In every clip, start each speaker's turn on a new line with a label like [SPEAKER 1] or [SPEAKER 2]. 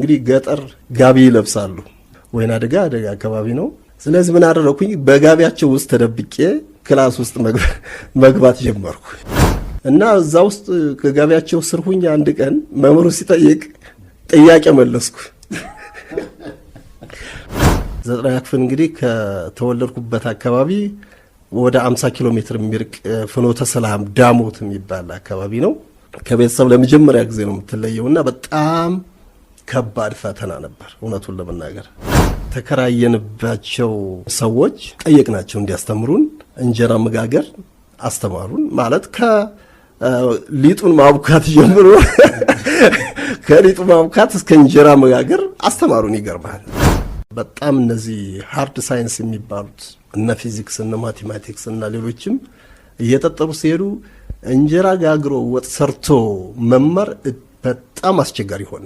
[SPEAKER 1] እንግዲህ ገጠር ጋቢ ይለብሳሉ። ወይና ደጋ አካባቢ ነው። ስለዚህ ምን አደረኩኝ? በጋቢያቸው ውስጥ ተደብቄ ክላስ ውስጥ መግባት ጀመርኩ እና እዛ ውስጥ ከጋቢያቸው ስር ሁኝ አንድ ቀን መምህሩ ሲጠይቅ ጥያቄ መለስኩ። 9ኛ ክፍል እንግዲህ ከተወለድኩበት አካባቢ ወደ 50 ኪሎ ሜትር የሚርቅ ፍኖተ ሰላም ዳሞት የሚባል አካባቢ ነው። ከቤተሰብ ለመጀመሪያ ጊዜ ነው የምትለየውና በጣም ከባድ ፈተና ነበር። እውነቱን ለመናገር ተከራየንባቸው ሰዎች ጠየቅናቸው እንዲያስተምሩን። እንጀራ መጋገር አስተማሩን። ማለት ከሊጡን ማቡካት ጀምሮ ከሊጡ ማቡካት እስከ እንጀራ መጋገር አስተማሩን። ይገርማል። በጣም እነዚህ ሃርድ ሳይንስ የሚባሉት እነ ፊዚክስ እነ ማቴማቲክስ እና ሌሎችም እየተጠሩ ሲሄዱ እንጀራ ጋግሮ ወጥ ሰርቶ መማር በጣም አስቸጋሪ ሆነ።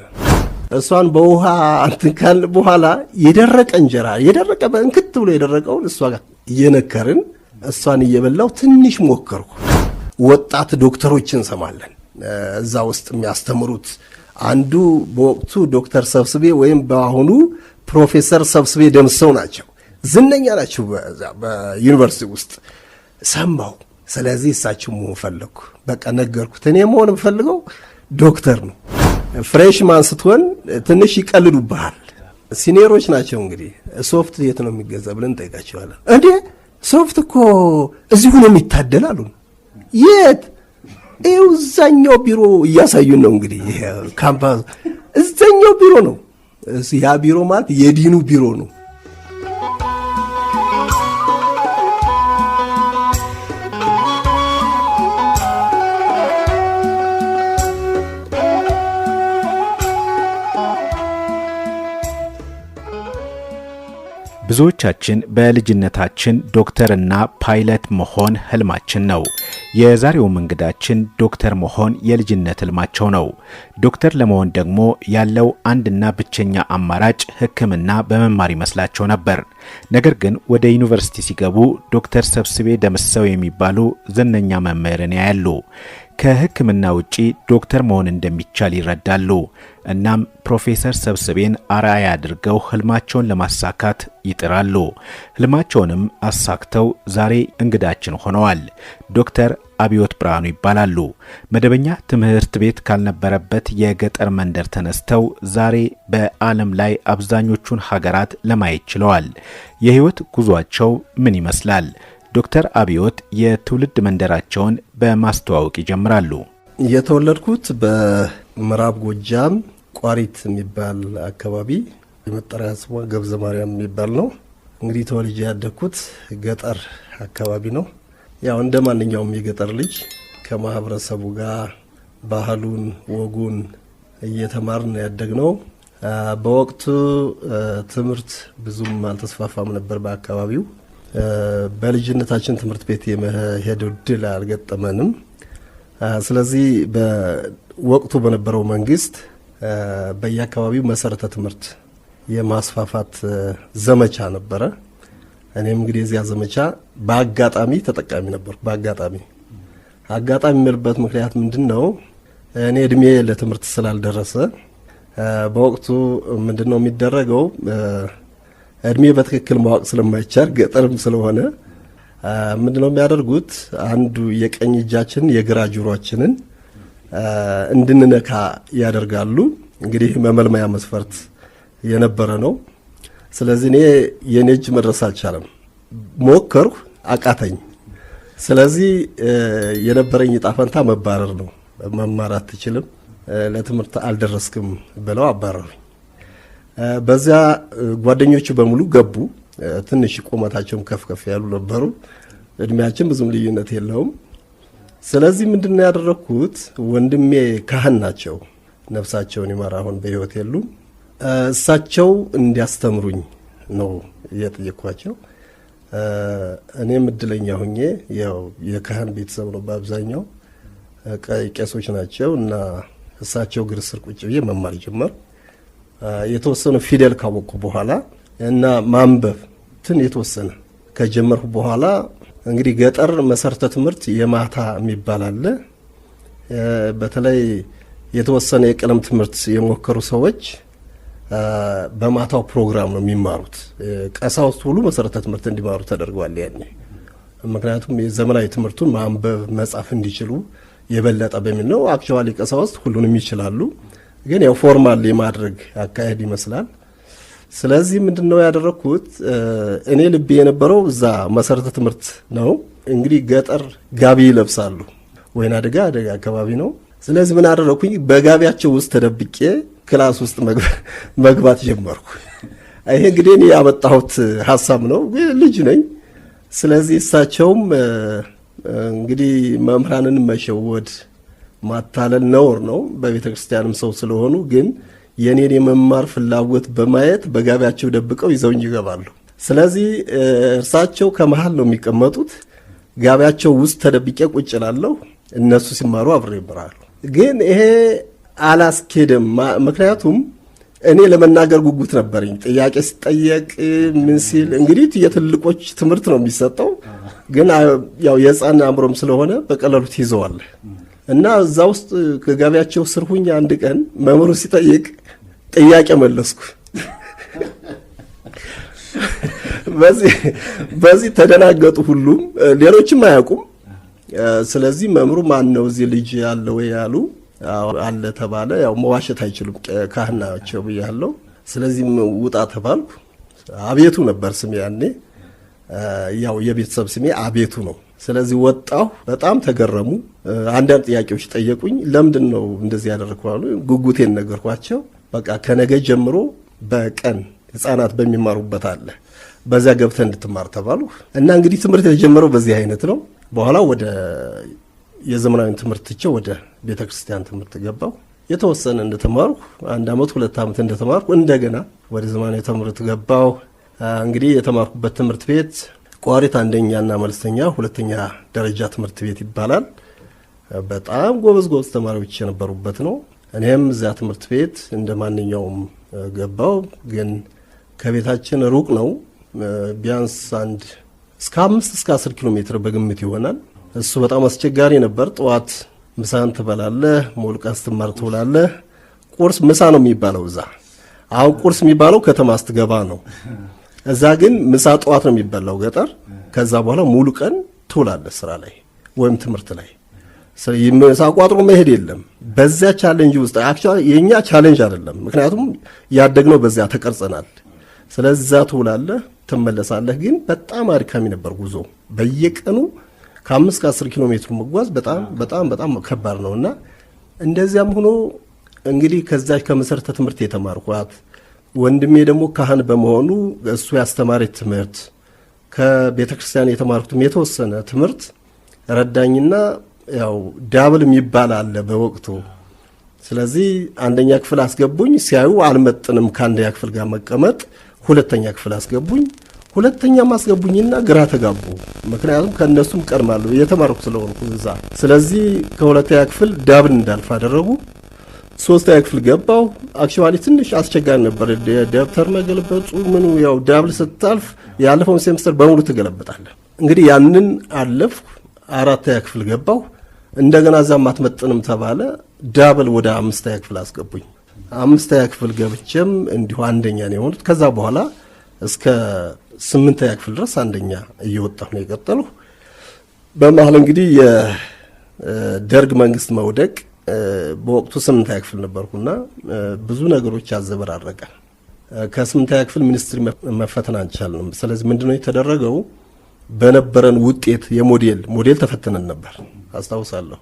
[SPEAKER 1] እሷን በውሃ አንተካል በኋላ የደረቀ እንጀራ የደረቀ በእንክት ብሎ የደረቀውን እሷ ጋር እየነከርን እሷን እየበላው ትንሽ ሞከርኩ። ወጣት ዶክተሮችን ሰማለን እዛ ውስጥ የሚያስተምሩት። አንዱ በወቅቱ ዶክተር ሰብስቤ ወይም በአሁኑ ፕሮፌሰር ሰብስቤ ደምሰው ናቸው። ዝነኛ ናቸው በዩኒቨርሲቲ ውስጥ ሰማው። ስለዚህ እሳቸው መሆን ፈለኩ። በቃ ነገርኩት። እኔ መሆን የምፈልገው ዶክተር ነው። ፍሬሽማን ስትሆን ትንሽ ይቀልዱብሃል። ሲኒየሮች ናቸው። እንግዲህ ሶፍት የት ነው የሚገዛ ብለን ጠይቃቸዋለን። እንዴ ሶፍት እኮ እዚሁ ነው የሚታደል አሉን። የት? ይኸው እዛኛው ቢሮ እያሳዩን ነው። እንግዲህ ይሄ ካምፓስ እዛኛው ቢሮ ነው። ያ ቢሮ ማለት የዲኑ ቢሮ ነው።
[SPEAKER 2] ብዙዎቻችን በልጅነታችን ዶክተርና ፓይለት መሆን ህልማችን ነው። የዛሬው እንግዳችን ዶክተር መሆን የልጅነት ህልማቸው ነው። ዶክተር ለመሆን ደግሞ ያለው አንድና ብቸኛ አማራጭ ሕክምና በመማር ይመስላቸው ነበር። ነገር ግን ወደ ዩኒቨርሲቲ ሲገቡ ዶክተር ሰብስቤ ደምሰው የሚባሉ ዝነኛ መምህርን ያያሉ። ከሕክምና ውጪ ዶክተር መሆን እንደሚቻል ይረዳሉ። እናም ፕሮፌሰር ሰብስቤን አርአያ አድርገው ህልማቸውን ለማሳካት ይጥራሉ። ህልማቸውንም አሳክተው ዛሬ እንግዳችን ሆነዋል። ዶክተር አብዮት ብርሃኑ ይባላሉ። መደበኛ ትምህርት ቤት ካልነበረበት የገጠር መንደር ተነስተው ዛሬ በዓለም ላይ አብዛኞቹን ሀገራት ለማየት ችለዋል። የህይወት ጉዟቸው ምን ይመስላል? ዶክተር አብዮት የትውልድ መንደራቸውን በማስተዋወቅ ይጀምራሉ።
[SPEAKER 1] የተወለድኩት በምዕራብ ጎጃም ቋሪት የሚባል አካባቢ፣ የመጠሪያ ስሟ ገብዘ ማርያም የሚባል ነው። እንግዲህ ተወልጄ ያደግኩት ገጠር አካባቢ ነው። ያው እንደ ማንኛውም የገጠር ልጅ ከማህበረሰቡ ጋር ባህሉን ወጉን እየተማርን ያደግነው። በወቅቱ ትምህርት ብዙም አልተስፋፋም ነበር በአካባቢው። በልጅነታችን ትምህርት ቤት የመሄድ ዕድል አልገጠመንም። ስለዚህ በወቅቱ በነበረው መንግስት በየአካባቢው መሰረተ ትምህርት የማስፋፋት ዘመቻ ነበረ። እኔም እንግዲህ የዚያ ዘመቻ በአጋጣሚ ተጠቃሚ ነበርኩ። አጋጣሚ የምልበት ምክንያት ምንድነው? እኔ እድሜ ለትምህርት ስላልደረሰ በወቅቱ ምንድነው የሚደረገው? እድሜ በትክክል ማወቅ ስለማይቻል ገጠርም ስለሆነ ምንድነው የሚያደርጉት? አንዱ የቀኝ እጃችን የግራ ጆሮአችንን እንድንነካ ያደርጋሉ። እንግዲህ መመልመያ መስፈርት የነበረ ነው። ስለዚህ እኔ የኔ እጅ መድረስ አልቻለም። ሞከርኩ፣ አቃተኝ። ስለዚህ የነበረኝ ዕጣ ፈንታ መባረር ነው። መማር አትችልም፣ ለትምህርት አልደረስክም ብለው አባረሩኝ። በዚያ ጓደኞቹ በሙሉ ገቡ። ትንሽ ቁመታቸውም ከፍ ያሉ ነበሩ። እድሜያችን ብዙም ልዩነት የለውም። ስለዚህ ምንድነው ያደረኩት? ወንድሜ ካህን ናቸው፣ ነፍሳቸውን ይማር፣ አሁን በህይወት የሉም። እሳቸው እንዲያስተምሩኝ ነው የጠየኳቸው። እኔም እድለኛ ሆኜ ያው የካህን ቤተሰብ ነው በአብዛኛው ቄሶች ናቸው እና እሳቸው እግር ስር ቁጭ ብዬ መማር ጀመር። የተወሰነ ፊደል ካወቅኩ በኋላ እና ማንበብ የተወሰነ ከጀመርኩ በኋላ እንግዲህ ገጠር መሰረተ ትምህርት የማታ የሚባል አለ። በተለይ የተወሰነ የቀለም ትምህርት የሞከሩ ሰዎች በማታው ፕሮግራም ነው የሚማሩት። ቀሳውስት ሁሉ መሰረተ ትምህርት እንዲማሩ ተደርገዋል ያኔ። ምክንያቱም የዘመናዊ ትምህርቱን ማንበብ መጻፍ እንዲችሉ የበለጠ በሚል ነው። አክቹዋሊ ቀሳውስት ሁሉንም ይችላሉ፣ ግን ያው ፎርማል የማድረግ አካሄድ ይመስላል። ስለዚህ ምንድነው ያደረኩት? እኔ ልቤ የነበረው እዛ መሰረተ ትምህርት ነው። እንግዲህ ገጠር ጋቢ ይለብሳሉ፣ ወይና አደጋ አካባቢ ነው። ስለዚህ ምን አደረኩኝ? በጋቢያቸው ውስጥ ተደብቄ ክላስ ውስጥ መግባት ጀመርኩ። ይሄ እንግዲህ እኔ ያመጣሁት ሀሳብ ነው፣ ልጅ ነኝ። ስለዚህ እሳቸውም እንግዲህ መምህራንን መሸወድ ማታለል ነውር ነው፣ በቤተ ክርስቲያንም ሰው ስለሆኑ፣ ግን የኔን የመማር ፍላጎት በማየት በጋቢያቸው ደብቀው ይዘውኝ ይገባሉ። ስለዚህ እርሳቸው ከመሃል ነው የሚቀመጡት፣ ጋቢያቸው ውስጥ ተደብቄ ቁጭ እላለሁ፣ እነሱ ሲማሩ አብሬ ይማራሉ። ግን ይሄ አላስኬድም። ምክንያቱም እኔ ለመናገር ጉጉት ነበረኝ። ጥያቄ ሲጠየቅ ምን ሲል እንግዲህ የትልቆች ትምህርት ነው የሚሰጠው፣ ግን ያው የሕፃን አእምሮም ስለሆነ በቀላሉ ትይዘዋለህ። እና እዛ ውስጥ ከጋቢያቸው ስር ሁኝ አንድ ቀን መምህሩ ሲጠይቅ ጥያቄ መለስኩ። በዚህ ተደናገጡ ሁሉም፣ ሌሎችም አያውቁም። ስለዚህ መምህሩ ማን ነው እዚህ ልጅ ያለ ወይ ያሉ፣ አለ ተባለ። ያው መዋሸት አይችሉም ካህን ናቸው ብያለሁ። ስለዚህ ውጣ ተባልኩ። አቤቱ ነበር ስሜ ያኔ፣ ያው የቤተሰብ ስሜ አቤቱ ነው። ስለዚህ ወጣሁ። በጣም ተገረሙ። አንዳንድ ጥያቄዎች ጠየቁኝ። ለምንድን ነው እንደዚህ ያደረኩት አሉ። ጉጉቴን ነገርኳቸው። በቃ ከነገ ጀምሮ በቀን ህፃናት በሚማሩበት አለ፣ በዚያ ገብተህ እንድትማር ተባሉ። እና እንግዲህ ትምህርት የተጀመረው በዚህ አይነት ነው። በኋላ ወደ የዘመናዊ ትምህርት ትቼ ወደ ቤተክርስቲያን ትምህርት ገባሁ። የተወሰነ እንደተማርኩ 1 ዓመት 2 ዓመት እንደተማርኩ እንደገና ወደ ዘመናዊ ትምህርት ገባሁ። እንግዲህ የተማርኩበት ትምህርት ቤት ቋሪት አንደኛና መለስተኛ ሁለተኛ ደረጃ ትምህርት ቤት ይባላል። በጣም ጎበዝ ተማሪዎች የነበሩበት ነው። እኔም እዚያ ትምህርት ቤት እንደ ማንኛውም ገባው። ግን ከቤታችን ሩቅ ነው። ቢያንስ እስከ 5 እስከ 10 ኪሎ ሜትር በግምት ይሆናል። እሱ በጣም አስቸጋሪ ነበር። ጠዋት ምሳን ትበላለህ፣ ሙሉ ቀን ስትማር ትውላለህ። ቁርስ ምሳ ነው የሚባለው እዛ። አሁን ቁርስ የሚባለው ከተማ ስትገባ ነው። እዛ ግን ምሳ ጠዋት ነው የሚበላው ገጠር። ከዛ በኋላ ሙሉ ቀን ትውላለህ ስራ ላይ ወይም ትምህርት ላይ። ምሳ ቋጥሮ መሄድ የለም። በዚያ ቻሌንጅ ውስጥ አክቹዋሊ የኛ ቻሌንጅ አይደለም፣ ምክንያቱም ያደግነው በዚያ ተቀርጸናል። ስለዚህ እዛ ትውላለህ፣ ትመለሳለህ። ግን በጣም አድካሚ ነበር ጉዞ። በየቀኑ ከ5 እስከ 10 ኪሎ ሜትር መጓዝ በጣም በጣም በጣም ከባድ ነውና እንደዚያም ሆኖ እንግዲህ ከዛች ከመሰረተ ትምህርት የተማርኳት ወንድሜ ደግሞ ካህን በመሆኑ እሱ ያስተማረኝ ትምህርት ከቤተክርስቲያን የተማርኩትም የተወሰነ ትምህርት ረዳኝና ያው ዳብል የሚባል አለ በወቅቱ። ስለዚህ 1ኛ ክፍል አስገቡኝ። ሲያዩ አልመጥንም ከ1ኛ ክፍል ጋር መቀመጥ። 2ኛ ክፍል አስገቡኝ። 2ኛም አስገቡኝና ግራ ተጋቡ። ምክንያቱም ከነሱም ቀድማለሁ የተማርኩ ስለሆንኩ እዛ። ስለዚህ ከ2ኛ ክፍል ዳብል እንዳልፍ አደረጉ። 3ኛ ክፍል ገባው። አክቹዋሊ ትንሽ አስቸጋሪ ነበር። ደብተር መገልበጡ ምኑ ያው ዳብል ስታልፍ ያለፈውን ሴምስተር በሙሉ ትገለበጣለህ። እንግዲህ ያንን አለፍኩ። 4ኛ ክፍል ገባው። እንደገና እዛም አትመጥንም ተባለ። ዳብል ወደ 5ኛ ክፍል አስገቡኝ። 5ኛ ክፍል ገብቼም እንዲሁ 1ኛ ነው የሆኑት። ከዛ በኋላ እስከ 8ኛ ክፍል ድረስ 1ኛ እየወጣሁ ነው የቀጠልኩ። በመሀል እንግዲህ የደርግ መንግስት መውደቅ በወቅቱ 8ኛ ክፍል ነበርኩና ብዙ ነገሮች ያዘበራረቀ። ከ8ኛ ክፍል ሚኒስትሪ መፈተን አንቻልንም። ስለዚህ ምንድነው የተደረገው? በነበረን ውጤት ሞዴል ተፈተነን ነበር አስታውሳለሁ።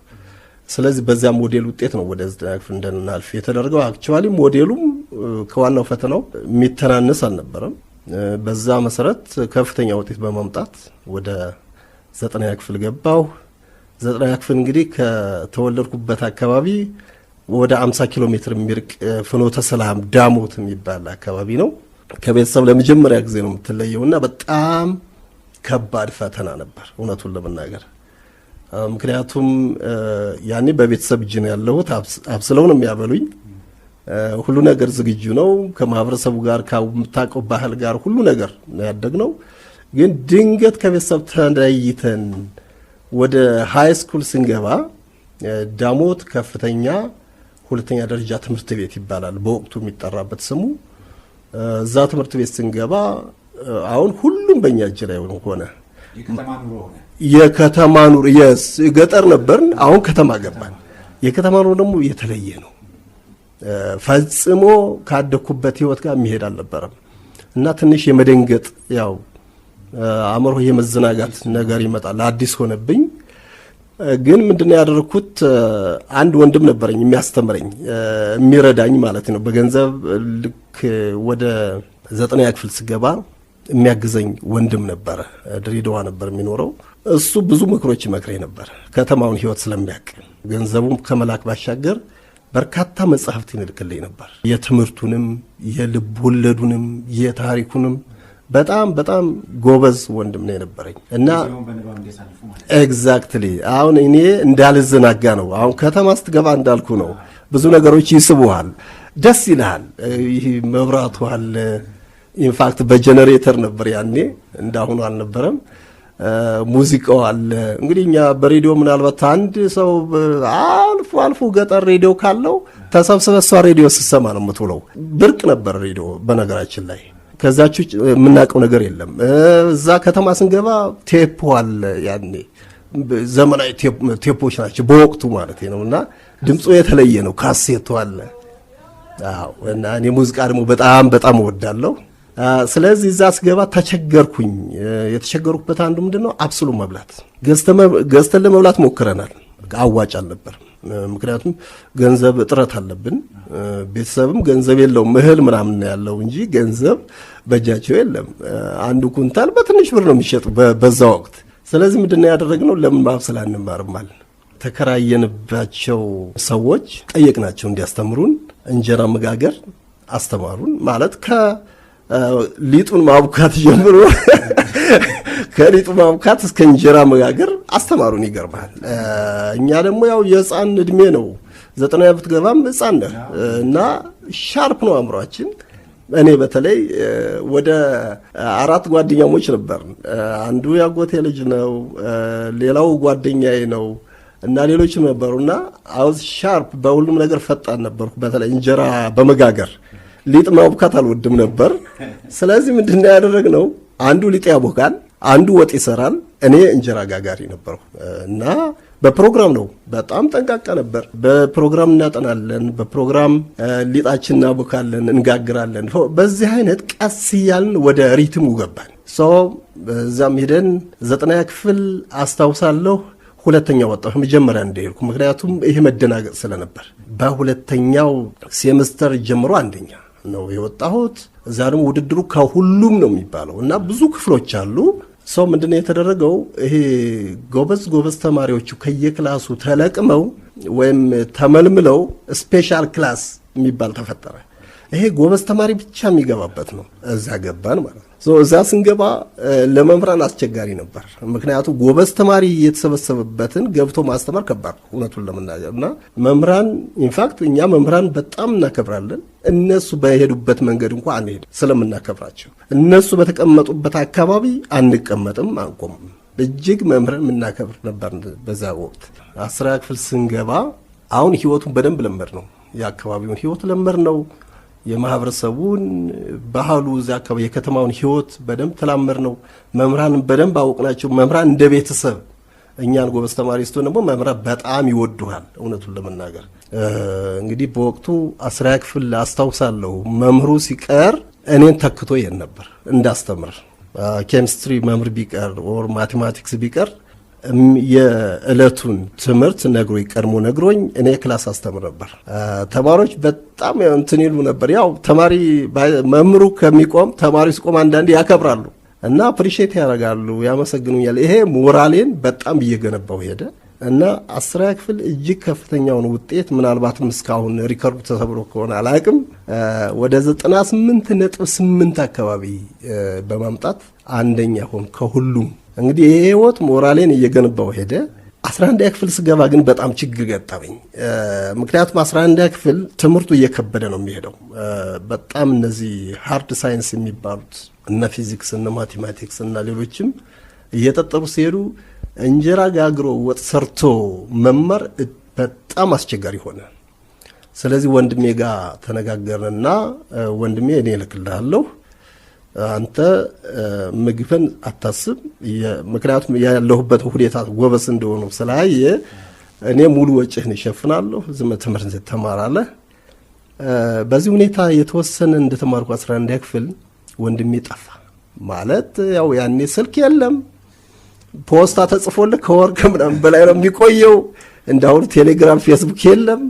[SPEAKER 1] ስለዚህ በዚያ ሞዴል ውጤት ነው ወደ 9ኛ ክፍል እንድናልፍ የተደረገው። አክቹዋሊ ሞዴሉም ከዋናው ፈተናው የሚተናነስ አልነበረም። በዛ መሰረት ከፍተኛ ውጤት በማምጣት ወደ 9ኛ ክፍል ገባሁ። 9ኛ ክፍል እንግዲህ ከተወለድኩበት አካባቢ ወደ 50 ኪሎ ሜትር የሚርቅ ፍኖተ ሰላም ዳሞት የሚባል አካባቢ ነው። ከቤተሰብ ለመጀመሪያ ጊዜ ነው የምትለየውና በጣም ከባድ ፈተና ነበር እውነቱን ለመናገር። ምክንያቱም ያኔ በቤተሰብ እጅ ነው ያለሁት። አብስለው ነው የሚያበሉኝ። ሁሉ ነገር ዝግጁ ነው። ከማህበረሰቡ ጋር ከምታውቀው ባህል ጋር ሁሉ ነገር ነው ያደግነው። ግን ድንገት ከቤተሰብ ተለይተን ወደ ሃይ ስኩል ስንገባ ዳሞት ከፍተኛ 2ኛ ደረጃ ትምህርት ቤት ይባላል በወቅቱ የሚጠራበት ስሙ። እዛ ትምህርት ቤት ስንገባ አሁን ሁሉም በእኛ እጅ ላይ ሆነ። የከተማ ኑሮ ገጠር ነበርን፣ አሁን ከተማ ገባን። የከተማ ኑሮ ደግሞ የተለየ ነው። ፈጽሞ ካደኩበት ህይወት ጋር የሚሄድ አልነበረም እና ትንሽ የመደንገጥ ያው አእምሮ የመዘናጋት ነገር ይመጣል። አዲስ ሆነብኝ። ግን ምንድነው ያደረኩት? አንድ ወንድም ነበረኝ የሚያስተምረኝ የሚረዳኝ ማለት ነው። በገንዘብ ልክ ወደ 9ኛ ክፍል ስገባ የሚያግዘኝ ወንድም ነበረ። ድሬዳዋ ነበር የሚኖረው። እሱ ብዙ ምክሮች ይመክረኝ ነበር፣ ከተማውን ህይወት ስለሚያውቅ። ገንዘቡም ከመላክ ባሻገር በርካታ መጽሐፍት ይልክልኝ ነበር። የትምህርቱንም፣ የልብ ወለዱንም፣ የታሪኩንም በጣም በጣም ጎበዝ ወንድም ነው የነበረኝ እና ኤግዛክትሊ አሁን እኔ እንዳልዘናጋ ነው። አሁን ከተማ ስትገባ እንዳልኩ ነው፣ ብዙ ነገሮች ይስቡሃል፣ ደስ ይልሃል። ይህ መብራቱ አለ። ኢንፋክት በጀነሬተር ነበር ያኔ፣ እንዳሁኑ አልነበረም። ሙዚቃው አለ። እንግዲህ እኛ በሬዲዮ ምናልባት አንድ ሰው አልፎ አልፎ ገጠር ሬዲዮ ካለው ተሰብስበሷ ሬዲዮ ስትሰማ ነው የምትውለው። ብርቅ ነበር ሬዲዮ በነገራችን ላይ። ከዛችሁ የምናውቀው ነገር የለም። እዛ ከተማ ስንገባ ቴፕ አለ። ያኔ ዘመናዊ ቴፖች ናቸው በወቅቱ ማለት ነውና ድምፁ የተለየ ነው። ካሴቱ አለ። አዎ። እና እኔ ሙዚቃ ደግሞ በጣም በጣም እወዳለሁ። ስለዚህ እዛ ስገባ ተቸገርኩኝ። የተቸገርኩበት አንዱ ምንድነው አብስሎ መብላት። ገዝተን ለመብላት ሞክረናል። አዋጭ አልነበረም። ምክንያቱም ገንዘብ እጥረት አለብን። ቤተሰብም ገንዘብ የለውም። እህል ምናምን ያለው እንጂ ገንዘብ በእጃቸው የለም። አንዱ ኩንታል በትንሽ ብር ነው የሚሸጡ በዛ ወቅት። ስለዚህ ምንድነው ያደረግነው? ለምን ማብሰል አንማርም አለን። ተከራየንባቸው ሰዎች ጠየቅናቸው እንዲያስተምሩን። እንጀራ መጋገር አስተማሩን። ማለት ከሊጡን ማቡካት ጀምሮ ከሊጡ ማቡካት እስከ እንጀራ መጋገር አስተማሩን። ይገርማል። እኛ ደግሞ ያው የህፃን እድሜ ነው። 9ኛ ብትገባም ህፃን ነህ እና ሻርፕ ነው አእምሯችን። እኔ በተለይ ወደ 4 ጓደኛሞች ነበርን። አንዱ ያጎቴ ልጅ ነው፣ ሌላው ጓደኛዬ ነው እና ሌሎችም ነበሩና አውዝ ሻርፕ በሁሉም ነገር ፈጣን ነበርኩ። በተለይ እንጀራ በመጋገር ሊጥ ማቡካት አልወድም ነበር። ስለዚህ ምንድነው ያደረግነው? አንዱ ሊጥ ያቦካል፣ አንዱ ወጥ ይሰራል። እኔ እንጀራ ጋጋሪ ነበርኩ እና በፕሮግራም ነው። በጣም ጠንቃቃ ነበር። በፕሮግራም እናጠናለን፣ በፕሮግራም ሊጣችን እናቦካለን፣ እንጋግራለን። በዚህ አይነት ቀስ እያልን ወደ ሪትሙ ገባን። በዛም ሄደን 9ኛ ክፍል አስታውሳለሁ። 2ኛ ወጣሁ መጀመሪያ እንደሄድኩ፣ ምክንያቱም ይሄ መደናገጥ ስለነበር። በ2ኛው ሴምስተር ጀምሮ 1ኛ ነው የወጣሁት። እዛ ደግሞ ውድድሩ ከሁሉም ነው የሚባለው እና ብዙ ክፍሎች አሉ። ምንድነው የተደረገው? ይሄ ጎበዝ ተማሪዎቹ ከየክላሱ ተለቅመው ወይም ተመልምለው ስፔሻል ክላስ የሚባል ተፈጠረ። ይሄ ጎበዝ ተማሪ ብቻ የሚገባበት ነው። እዛ ገባን ማለት ነው። እዛ ስንገባ ለመምህራን አስቸጋሪ ነበር። ምክንያቱም ጎበዝ ተማሪ የተሰበሰበበትን ገብቶ ማስተማር ከባድ ነው እውነቱን ለመናገር እና መምህራን ኢንፋክት እኛ መምህራን በጣም እናከብራለን። እነሱ በሄዱበት መንገድ እንኳን አንሄድ ስለምናከብራቸው። እነሱ በተቀመጡበት አካባቢ አንቀመጥም፣ አንቆምም። እጅግ መምህራን የምናከብር ነበር በዛ ወቅት። 10ኛ ክፍል ስንገባ አሁን ህይወቱን በደንብ ለመድ ነው። የአካባቢውን ህይወት ለመድ ነው። የማህበረሰቡን ባህሉ እዛ አካባቢ የከተማውን ህይወት በደንብ ተላመር ነው። መምህራን በደንብ አወቅናቸው። መምህራን እንደ ቤተሰብ እኛን ጎበዝ ተማሪ ስትሆን ደግሞ መምህራን በጣም ይወዱሃል እውነቱን ለመናገር። እንግዲህ በወቅቱ 10ኛ ክፍል አስታውሳለሁ መምህሩ ሲቀር እኔን ተክቶ ይሄን ነበር እንዳስተምር። ኬሚስትሪ መምህር ቢቀር ኦር ማቴማቲክስ ቢቀር የዕለቱን ትምህርት ቀድሞ ነግሮኝ እኔ ክላስ አስተምር ነበር። ተማሪዎች በጣም እንትን ይሉ ነበር። ያው ተማሪ መምህሩ ከሚቆም ተማሪ ሲቆም አንዳንዴ ያከብራሉ እና አፕሪሺየት ያደርጋሉ፣ ያመሰግኑኛል። ይሄ ሞራሌን በጣም እየገነባው ሄደ እና 10ኛ ክፍል እጅግ ከፍተኛውን ውጤት ምናልባትም እስካሁን ሪከርዱ ተሰብሮ ከሆነ አላውቅም ወደ 98.8 አካባቢ በማምጣት 1ኛ ሆን ከሁሉም። እንግዲህ ይሄ ህይወት ሞራሌን እየገነባው ሄደ። 11ኛ ክፍል ስገባ ግን በጣም ችግር ገጠመኝ። ምክንያቱም 11ኛ ክፍል ትምህርቱ እየከበደ ነው የሚሄደው። በጣም እነዚህ ሃርድ ሳይንስ የሚባሉት እነ ፊዚክስ እነ ማቴማቲክስ እና ሌሎችም እየጠጠሩ ሲሄዱ እንጀራ ጋግሮ ወጥ ሰርቶ መማር በጣም አስቸጋሪ ሆነ። ስለዚህ ወንድሜ ጋር ተነጋገርንና ወንድሜ እኔ እልክልሃለሁ አንተ ምግብን አታስብ፣ ምክንያቱም ያለሁበት ሁኔታ ጎበዝ እንደሆነ ስላየ እኔ ሙሉ ወጪህን እሸፍናለሁ፣ ዝም ትምህርት ተማራለህ። በዚህ ሁኔታ የተወሰነ እንደተማርኩ 11 ክፍል ወንድሜ ጠፋ። ማለት ያው ያኔ ስልክ የለም፣ ፖስታ ተጽፎልህ ከወር ከምናምን በላይ ነው የሚቆየው። እንዳሁን ቴሌግራም፣ ፌስቡክ የለም።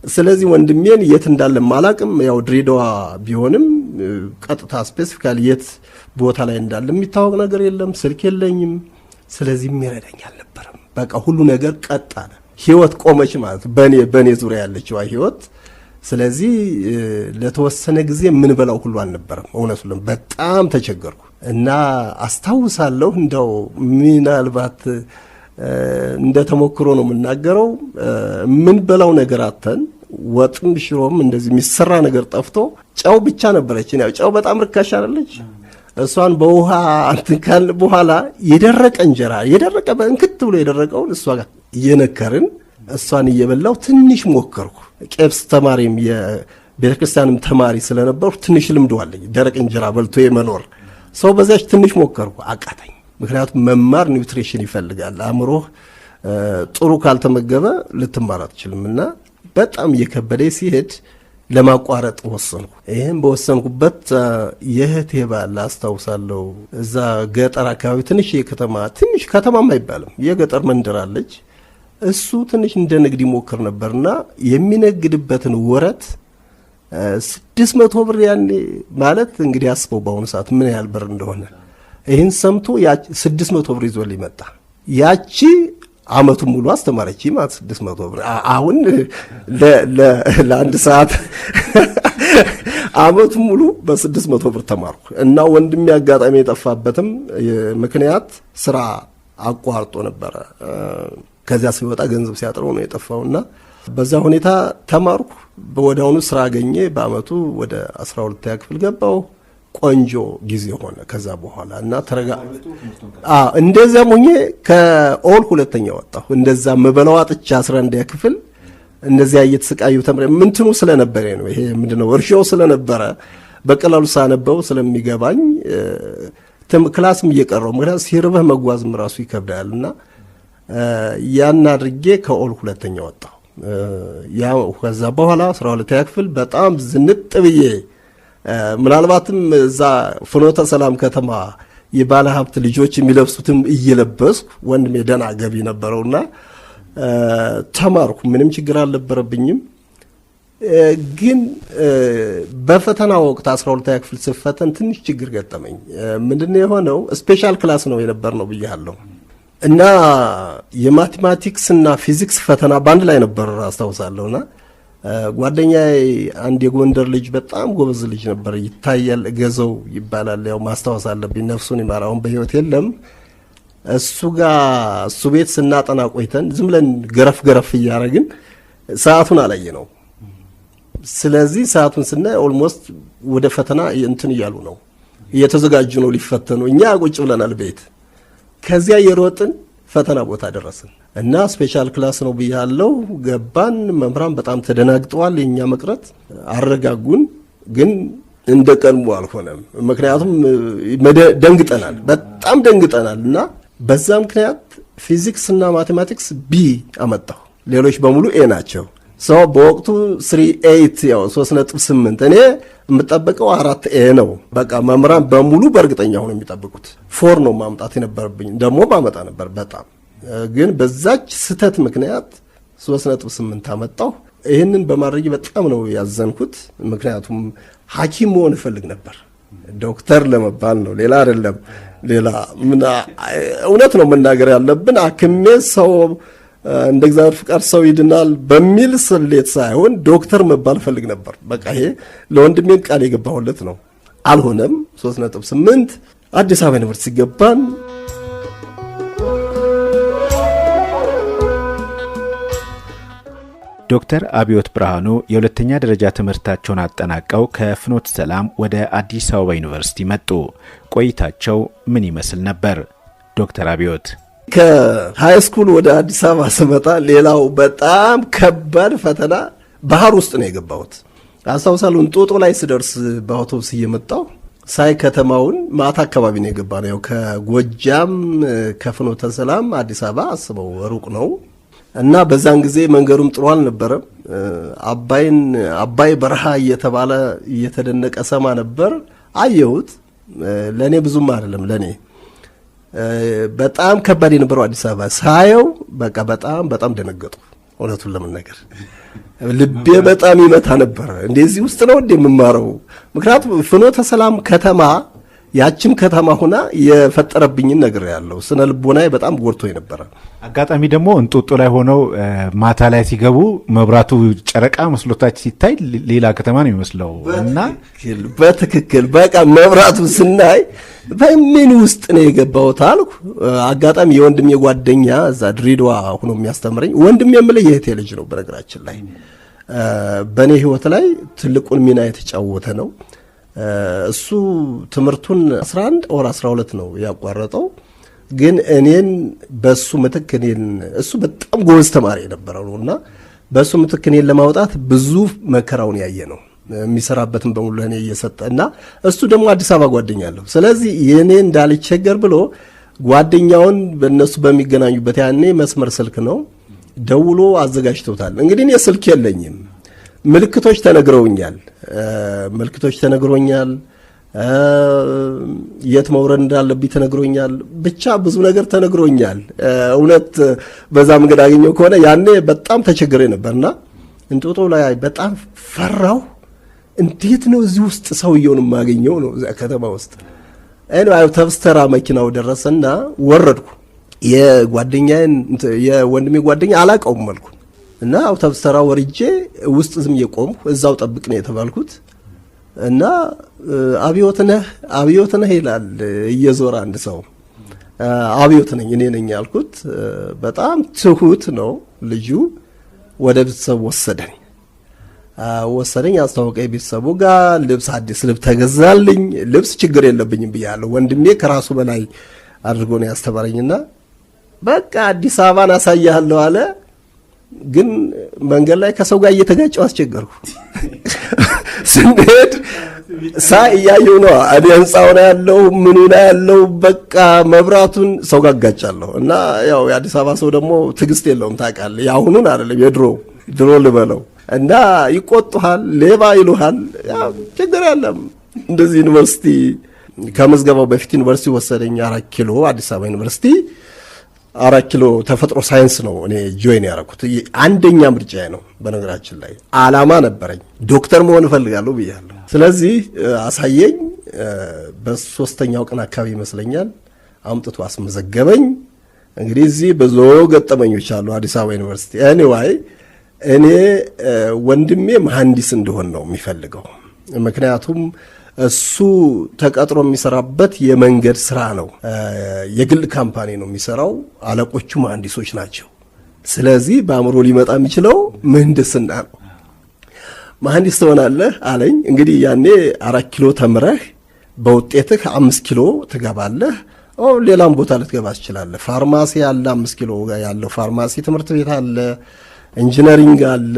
[SPEAKER 1] ስለዚህ ወንድሜን የት እንዳለ ማላቅም፣ ያው ድሬዳዋ ቢሆንም ቀጥታ ስፔሲፊካሊ የት ቦታ ላይ እንዳለ የሚታወቅ ነገር የለም፣ ስልክ የለኝም። ስለዚህ የሚረዳኝ አልነበረም። በቃ ሁሉ ነገር ቀጥ አለ። ህይወት ቆመች ማለት በኔ ዙሪያ ያለችው ህይወት። ስለዚህ ለተወሰነ ጊዜ ምን በላው ሁሉ አልነበረም። እውነቱን በጣም ተቸገርኩ እና አስታውሳለሁ። እንደው ምናልባት እንደተሞክሮ ነው የምናገረው። ምን በላው ነገር አተን ወጥም ሽሮም እንደዚህ የሚሰራ ነገር ጠፍቶ ጨው ብቻ ነበረች። ያው ጨው በጣም ርካሽ አይደለች። እሷን በውሃ እንትን ካልን በኋላ የደረቀ እንጀራ የደረቀ በእንክት ብሎ የደረቀውን እሷ ጋር እየነከርን እሷን እየበላው ትንሽ ሞከርኩ። ቄስ ተማሪም የቤተክርስቲያንም ተማሪ ስለነበርኩ ትንሽ ልምዱ አለኝ ደረቅ እንጀራ በልቶ የመኖር ሰው። በዛች ትንሽ ሞከርኩ፣ አቃተኝ። ምክንያቱም መማር ኒውትሪሽን ይፈልጋል። አእምሮህ ጥሩ ካልተመገበ ልትማር አትችልምና በጣም እየከበደ ሲሄድ ለማቋረጥ ወሰንኩ። ይሄን በወሰንኩበት የእህቴ ባል አስታውሳለሁ። እዛ ገጠር አካባቢ ትንሽ ከተማም አይባልም የገጠር መንደር አለች። እሱ ትንሽ እንደ ንግድ ይሞክር ነበርና የሚነግድበትን ወረት 600 ብር ያኔ ማለት እንግዲህ አስበው በአሁኑ ሰዓት ምን ያህል ብር እንደሆነ። ይህን ሰምቶ 600 ብር ይዞ ሊመጣ ያቺ አመቱን ሙሉ አስተማረች ማለት 600 ብር። አሁን ለአንድ ሰዓት አመቱን ሙሉ በ600 ብር ተማርኩ እና ወንድሜ አጋጣሚ የጠፋበትም ምክንያት ስራ አቋርጦ ነበረ። ከዚያ ሲወጣ ገንዘብ ሲያጥረው ነው የጠፋውና በዛ ሁኔታ ተማርኩ። ወዲያውኑ ስራ አገኘ። በአመቱ ወደ 12ኛ ክፍል ገባው። ቆንጆ ጊዜ ሆነ ከዛ በኋላ እና እንደዛ ሞኜ ከኦል ሁለተኛ ወጣሁ። እንደዛ መበላው አጥቻ 11ኛ ክፍል እንደዚያ እየተሰቃዩ ተምሬ ምንትኑ ስለነበረ ነው። ይሄ ምንድነው እርሻው ስለነበረ በቀላሉ ሳነበው ስለሚገባኝ ክላስም እየቀረው ምክንያት ሲርበህ መጓዝም ራሱ ይከብዳልና ያን አድርጌ ከኦል ሁለተኛ ወጣሁ። ያው ከዛ በኋላ 12ኛ ክፍል በጣም ዝንጥ ብዬ ምናልባትም እዛ ፍኖተ ሰላም ከተማ የባለ ሀብት ልጆች የሚለብሱትም እየለበስኩ ወንድሜ ደህና ገቢ ነበረውና ተማርኩ። ምንም ችግር አልነበረብኝም። ግን በፈተና ወቅት 12ኛ ክፍል ስፈተን ትንሽ ችግር ገጠመኝ። ምንድነው የሆነው? ስፔሻል ክላስ ነው የነበርነው ብያለሁ እና የማቴማቲክስ እና ፊዚክስ ፈተና ባንድ ላይ ነበር አስታውሳለሁና ጓደኛዬ አንድ የጎንደር ልጅ በጣም ጎበዝ ልጅ ነበር፣ ይታያል ገዘው ይባላል። ያው ማስታወስ አለብኝ፣ ነፍሱን ይማር፣ አሁን በህይወት የለም። እሱ ቤት ስናጠና ቆይተን ዝም ብለን ገረፍ እያደረግን ሰዓቱን አላየ ነው። ስለዚህ ሰዓቱን ስናይ ኦልሞስት ወደ ፈተና እንትን እያሉ ነው፣ እየተዘጋጁ ነው ሊፈተኑ። እኛ ቁጭ ብለናል ቤት። ከዚያ የሮጥን ፈተና ቦታ ደረስን እና ስፔሻል ክላስ ነው ብያለው። ገባን። መምህራን በጣም ተደናግጠዋል። የኛ መቅረት አረጋጉን። ግን እንደ ቀልሙ አልሆነም። ምክንያቱም ደንግጠናል፣ በጣም ደንግጠናል። እና በዛ ምክንያት ፊዚክስ እና ማቴማቲክስ ቢ አመጣሁ፣ ሌሎች በሙሉ ኤ ናቸው። ሰው በወቅቱ 3.8 ያው 3.8 እኔ የምጠብቀው 4 ኤ ነው። በቃ መምህራን በሙሉ በእርግጠኛ ሆነው የሚጠብቁት 4 ነው ማምጣት የነበረብኝ። ደግሞ ባመጣ ነበር በጣም ግን በዛች ስተት ምክንያት 3.8 አመጣሁ። ይህንን በማድረግ በጣም ነው ያዘንኩት። ምክንያቱም ሐኪም መሆን እፈልግ ነበር፣ ዶክተር ለመባል ነው፣ ሌላ አይደለም። ሌላ ምን እውነት ነው መናገር ያለብን። አክሜ ሰው እንደ እግዚአብሔር ፍቃድ ሰው ይድናል በሚል ስሌት ሳይሆን ዶክተር መባል ፈልግ ነበር። በቃ ይሄ ለወንድሜን ቃል የገባሁለት ነው። አልሆነም። 3.8 አዲስ አበባ ዩኒቨርሲቲ ገባን።
[SPEAKER 2] ዶክተር አብዮት ብርሃኑ የሁለተኛ ደረጃ ትምህርታቸውን አጠናቀው ከፍኖተ ሰላም ወደ አዲስ አበባ ዩኒቨርሲቲ መጡ። ቆይታቸው ምን ይመስል ነበር? ዶክተር አብዮት
[SPEAKER 1] ከሃይ ስኩል ወደ አዲስ አበባ ስመጣ ሌላው በጣም ከባድ ፈተና ባህር ውስጥ ነው የገባሁት። አስታውሳለሁ እንጦጦ ላይ ስደርስ በአውቶቡስ እየመጣሁ ሳይ ከተማውን ማታ አካባቢ ነው የገባ ነው። ያው ከጎጃም ከፍኖተ ሰላም አዲስ አበባ አስበው ሩቅ ነው እና በዛን ጊዜ መንገዱም ጥሩ አልነበረም። አባይ በረሃ እየተባለ እየተደነቀ ሰማ ነበር። አየሁት። ለኔ ብዙም አይደለም ለኔ በጣም ከባድ የነበረው አዲስ አበባ ሳየው በቃ በጣም ደነገጡ። እውነቱን ለመናገር ልቤ በጣም ይመታ ነበር። እንደዚህ ውስጥ ነው እንደምማረው። ምክንያቱም ፍኖተ ሰላም ከተማ ያችም ከተማ ሆና የፈጠረብኝን ነገር ያለው ስነ ልቦናዬ በጣም ጎድቶኝ ነበር።
[SPEAKER 2] አጋጣሚ ደግሞ እንጦጦ ላይ ሆነው ማታ ላይ ሲገቡ መብራቱ ጨረቃ መስሎታች ሲታይ ሌላ ከተማ ነው የሚመስለው እና
[SPEAKER 1] በትክክል በቃ መብራቱ ስናይ በምን ውስጥ ነው የገባሁት አልኩ። አጋጣሚ የወንድሜ ጓደኛ እዛ ድሬዳዋ ሆኖ የሚያስተምረኝ ወንድሜ የምልህ የእህቴ ልጅ ነው። በነገራችን ላይ በእኔ ህይወት ላይ ትልቁን ሚና የተጫወተ ነው። እሱ ትምህርቱን 11 or 12 ነው ያቋረጠው። ግን እኔን በሱ ምትክ እሱ በጣም ጎበዝ ተማሪ የነበረው ነውና በሱ ምትክ እኔን ለማውጣት ብዙ መከራውን ያየ ነው። የሚሰራበትን በሙሉ ለኔ እየሰጠና እሱ ደግሞ አዲስ አበባ ጓደኛ አለው። ስለዚህ የኔ እንዳልቸገር ብሎ ጓደኛውን በእነሱ በሚገናኙበት ያኔ መስመር ስልክ ነው ደውሎ አዘጋጅተውታል። እንግዲህ እኔ ስልክ የለኝም። ምልክቶች ተነግረውኛል። የት መውረድ እንዳለብኝ ተነግሮኛል። ብቻ ብዙ ነገር ተነግሮኛል። እውነት በዛ መንገድ አገኘው ከሆነ ያኔ በጣም ተቸግሬ ነበርና እንጦጦ ላይ በጣም ፈራው። እንዴት ነው እዚህ ውስጥ ሰውየውን ማገኘው ነው እዛ ከተማ ውስጥ። አውቶቡስ ተራ መኪናው ደረሰና ወረድኩ። የወንድሜ ጓደኛ አላቀውም መልኩ እና አውቶቡስ ተራ ወርጄ ውስጥ ዝም የቆምኩ እዛው ጠብቅ ነው የተባልኩት። እና አብዮት ነህ ይላል እየዞረ አንድ ሰው። አብዮት ነኝ እኔ ነኝ ያልኩት። በጣም ትሁት ነው ልጁ። ወደ ቤተሰብ ወሰደኝ አስተዋወቀኝ ቤተሰቡ ጋር። አዲስ ልብስ ተገዛልኝ። ልብስ ችግር የለብኝም ብያለሁ። ወንድሜ ከራሱ በላይ አድርጎ ነው ያስተማረኝና በቃ አዲስ አበባን አሳያለሁ አለ። ግን መንገድ ላይ ከሰው ጋር እየተጋጨው አስቸገርኩ። ስንሄድ እያየው ነው እኔ ህንጻው ነው ያለው ምኑ ነው ያለው በቃ መብራቱን ሰው ጋር ጋጫለሁ። እና ያው የአዲስ አበባ ሰው ደግሞ ትዕግስት የለውም ታውቃለህ። ያሁኑን አይደለም የድሮ ልበለው። እና ይቆጡሃል፣ ሌባ ይሉሃል። ያው ችግር የለም። እንደዚህ ዩኒቨርሲቲ ከመዝገባው በፊት ዩኒቨርሲቲ ወሰደኝ 4 ኪሎ አዲስ አበባ ዩኒቨርሲቲ 4 ኪሎ ተፈጥሮ ሳይንስ ነው እኔ ጆይን ያደረኩት። አንደኛ ምርጫዬ ነው። በነገራችን ላይ አላማ ነበረኝ። ዶክተር መሆን እፈልጋለሁ ብያለሁ። ስለዚህ አሳየኝ። በሶስተኛው ቀን አካባቢ ይመስለኛል አምጥቶ አስመዘገበኝ። እንግዲህ እዚህ ብዙ ገጠመኞች አሉ አዲስ አበባ ዩኒቨርሲቲ። ኤኒዌይ እኔ ወንድሜ መሐንዲስ እንደሆን ነው የሚፈልገው። ምክንያቱም እሱ ተቀጥሮ የሚሰራበት የመንገድ ስራ ነው። የግል ካምፓኒ ነው የሚሰራው። አለቆቹ መሐንዲሶች ናቸው። ስለዚህ በአእምሮ ሊመጣ የሚችለው ምህንድስና ነው። መሐንዲስ ትሆናለህ አለኝ። እንግዲህ ያኔ 4 ኪሎ ተምረህ በውጤትህ 5 ኪሎ ትገባለህ። ሌላም ቦታ ልትገባ ትችላለህ። ፋርማሲ አለ፣ 5 ኪሎ ያለው ፋርማሲ ትምህርት ቤት አለ፣ ኢንጂነሪንግ አለ፣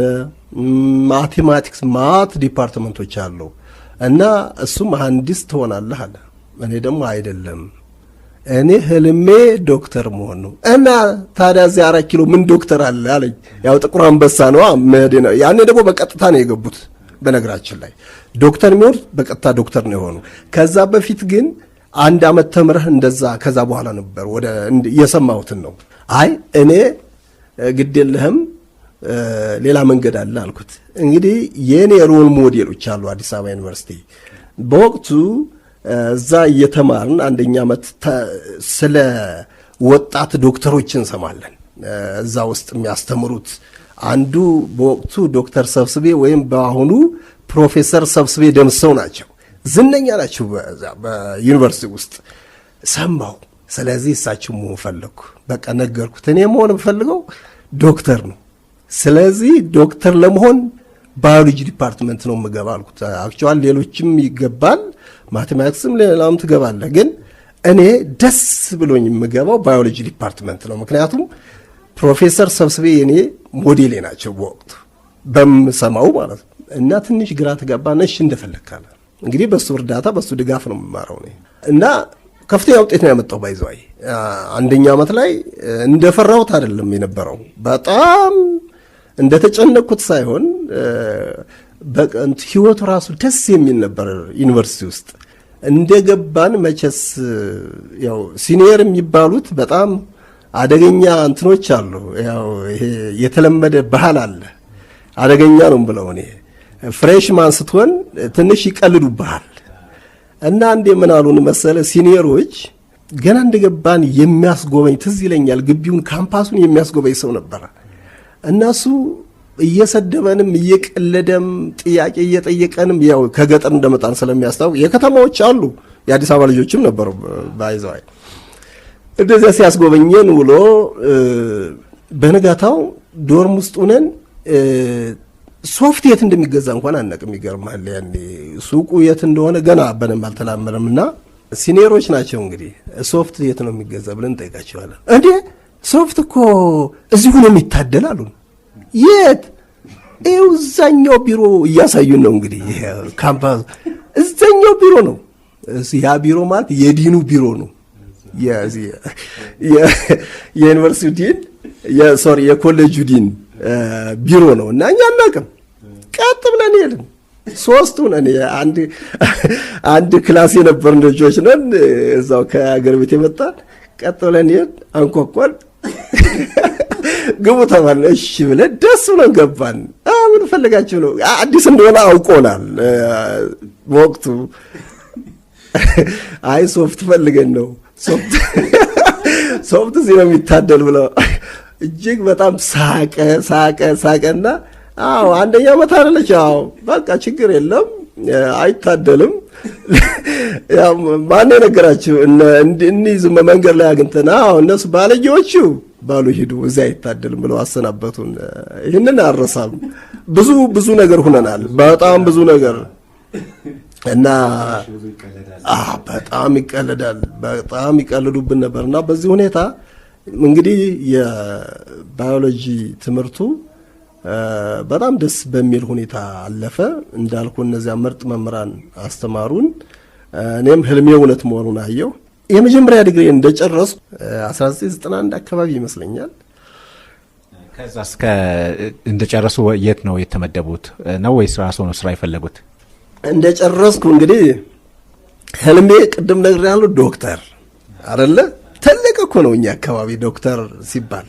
[SPEAKER 1] ማቴማቲክስ ማት ዲፓርትመንቶች አሉ። እና እሱ መሐንዲስ ትሆናለህ አለ። እኔ ደግሞ አይደለም፣ እኔ ህልሜ ዶክተር መሆን ነው። እና ታዲያ እዚህ 4 ኪሎ ምን ዶክተር አለ አለኝ። ያው ጥቁር አንበሳ ነው መሄድ ነው። ያኔ ደግሞ በቀጥታ ነው የገቡት። በነገራችን ላይ ዶክተር የሚሆን በቀጥታ ዶክተር ነው የሆኑ። ከዛ በፊት ግን 1 ዓመት ተምረህ እንደዛ ከዛ በኋላ ነበር ወደ የሰማሁትን ነው። አይ እኔ ግድ የለህም ሌላ መንገድ አለ አልኩት። እንግዲህ የኔ ሮል ሞዴሎች አሉ አዲስ አበባ ዩኒቨርሲቲ። በወቅቱ እዛ እየተማርን 1ኛ ዓመት ስለ ወጣት ዶክተሮች እንሰማለን። እዛ ውስጥ የሚያስተምሩት አንዱ በወቅቱ ዶክተር ሰብስቤ ወይም በአሁኑ ፕሮፌሰር ሰብስቤ ደምሰው ናቸው። ዝነኛ ናቸው በዩኒቨርሲቲ ውስጥ ሰማሁ። ስለዚህ እሳቸው መሆን ፈለግኩ። በቃ ነገርኩት። እኔ መሆን የምፈልገው ዶክተር ነው። ስለዚህ ዶክተር ለመሆን ባዮሎጂ ዲፓርትመንት ነው የምገባ አልኩት። አክቹዋሊ ሌሎችም ይገባል፣ ማቴማቲክስም ሌላም ትገባለህ። ግን እኔ ደስ ብሎኝ የምገባው ባዮሎጂ ዲፓርትመንት ነው። ምክንያቱም ፕሮፌሰር ሰብስቤ የኔ ሞዴሌ ናቸው በወቅቱ በምሰማው ማለት ነው። እና ትንሽ ግራ ተጋባን። እሺ እንደፈለካለ እንግዲህ በሱ እርዳታ በሱ ድጋፍ ነው የምማረው እኔ እና ከፍተኛ ውጤት ነው ያመጣው። ባይዘዋይ አንደኛ ዓመት ላይ እንደፈራሁት አይደለም የነበረው። በጣም እንደተጨነቅኩት ሳይሆን ህይወቱ ራሱ ደስ የሚል ነበር። ዩኒቨርሲቲ ውስጥ እንደገባን መቼስ ያው ሲኒየር የሚባሉት በጣም አደገኛ እንትኖች አሉ። ያው ይሄ የተለመደ ባህል አለ። አደገኛ ነው ብለው እኔ ፍሬሽማን ስትሆን ትንሽ ይቀልዱብሃል። እና እንደ ምን አሉን መሰለ ሲኒየሮች ገና እንደገባን የሚያስጎበኝ ትዝ ይለኛል፣ ግቢውን ካምፓሱን የሚያስጎበኝ ሰው ነበር። እነሱ እየሰደበንም እየቀለደም ጥያቄ እየጠየቀንም ያው ከገጠር እንደመጣን ስለሚያስታውቅ የከተማዎች አሉ የአዲስ አበባ ልጆችም ነበሩ ባይዘዋይ እንደዚያ ሲያስጎበኘን ውሎ በነጋታው ዶርም ውስጥ ሆነን ሶፍት የት እንደሚገዛ እንኳን አናውቅም። ይገርማል። ያኔ ሱቁ የት እንደሆነ ገና በደንብ አልተላመደምና ሲኒየሮች ናቸው እንግዲህ ሶፍት የት ነው የሚገዛ ብለን እንጠይቃቸዋለን። እንዴ ሶፍት እኮ እዚሁ ነው የሚታደል አሉን። የት? ይኸው እዛኛው ቢሮ እያሳዩን ነው እንግዲህ ካምፓስ እዛኛው ቢሮ ነው። ያ ቢሮ ማለት የዲኑ ቢሮ ነው። የዩኒቨርሲቲ ዲን የኮሌጁ ዲን ቢሮ ነው። እና እኛ አናውቅም። ቀጥ ብለን ሄድን። ሶስቱን እኔ አንድ ክላስ የነበርን ልጆች ነን እዛው ከሀገር ቤት የመጣን። ቀጥ ብለን ሄድን፣ አንኳኳን፣ ግቡ ተባልን። እሺ ብለን ደስ ብለን ገባን። ምን ፈልጋችሁ ነው? አዲስ እንደሆነ አውቆናል በወቅቱ። አይ ሶፍት ፈልገን ነው፣ ሶፍት እዚህ ነው የሚታደል ብለው እጅግ በጣም ሳቀና አዎ አንደኛ ዓመት አይደለች። አዎ በቃ ችግር የለም አይታደልም። ያው ማን ነገራችሁ? እንይዝ መንገድ ላይ አግኝተን አዎ እነሱ ባለጌዎቹ ባሉ ሂዱ እዚያ አይታደልም ብለው አሰናበቱን። ይህንን አረሳም። ብዙ ነገር ሆነናል። በጣም ብዙ ነገር እና በጣም ይቀልዳል። በጣም ይቀልዱብን ነበርና በዚህ ሁኔታ እንግዲህ የባዮሎጂ ትምህርቱ በጣም ደስ በሚል ሁኔታ አለፈ። እንዳልኩ እነዚያ ምርጥ መምህራን አስተማሩን። እኔም ህልሜ እውነት መሆኑን አየሁ። የመጀመሪያ ዲግሪ እንደጨረስኩ 1991 አካባቢ ይመስለኛል።
[SPEAKER 2] ከዛ እስከ እንደጨረሱ የት ነው የተመደቡት ነው ወይስ ራስዎ ነው ስራ የፈለጉት?
[SPEAKER 1] እንደጨረስኩ እንግዲህ ህልሜ ቅድም ነግሬያለሁ፣ ዶክተር አይደለ? ትልቅ እኮ ነው እኛ አካባቢ ዶክተር ሲባል።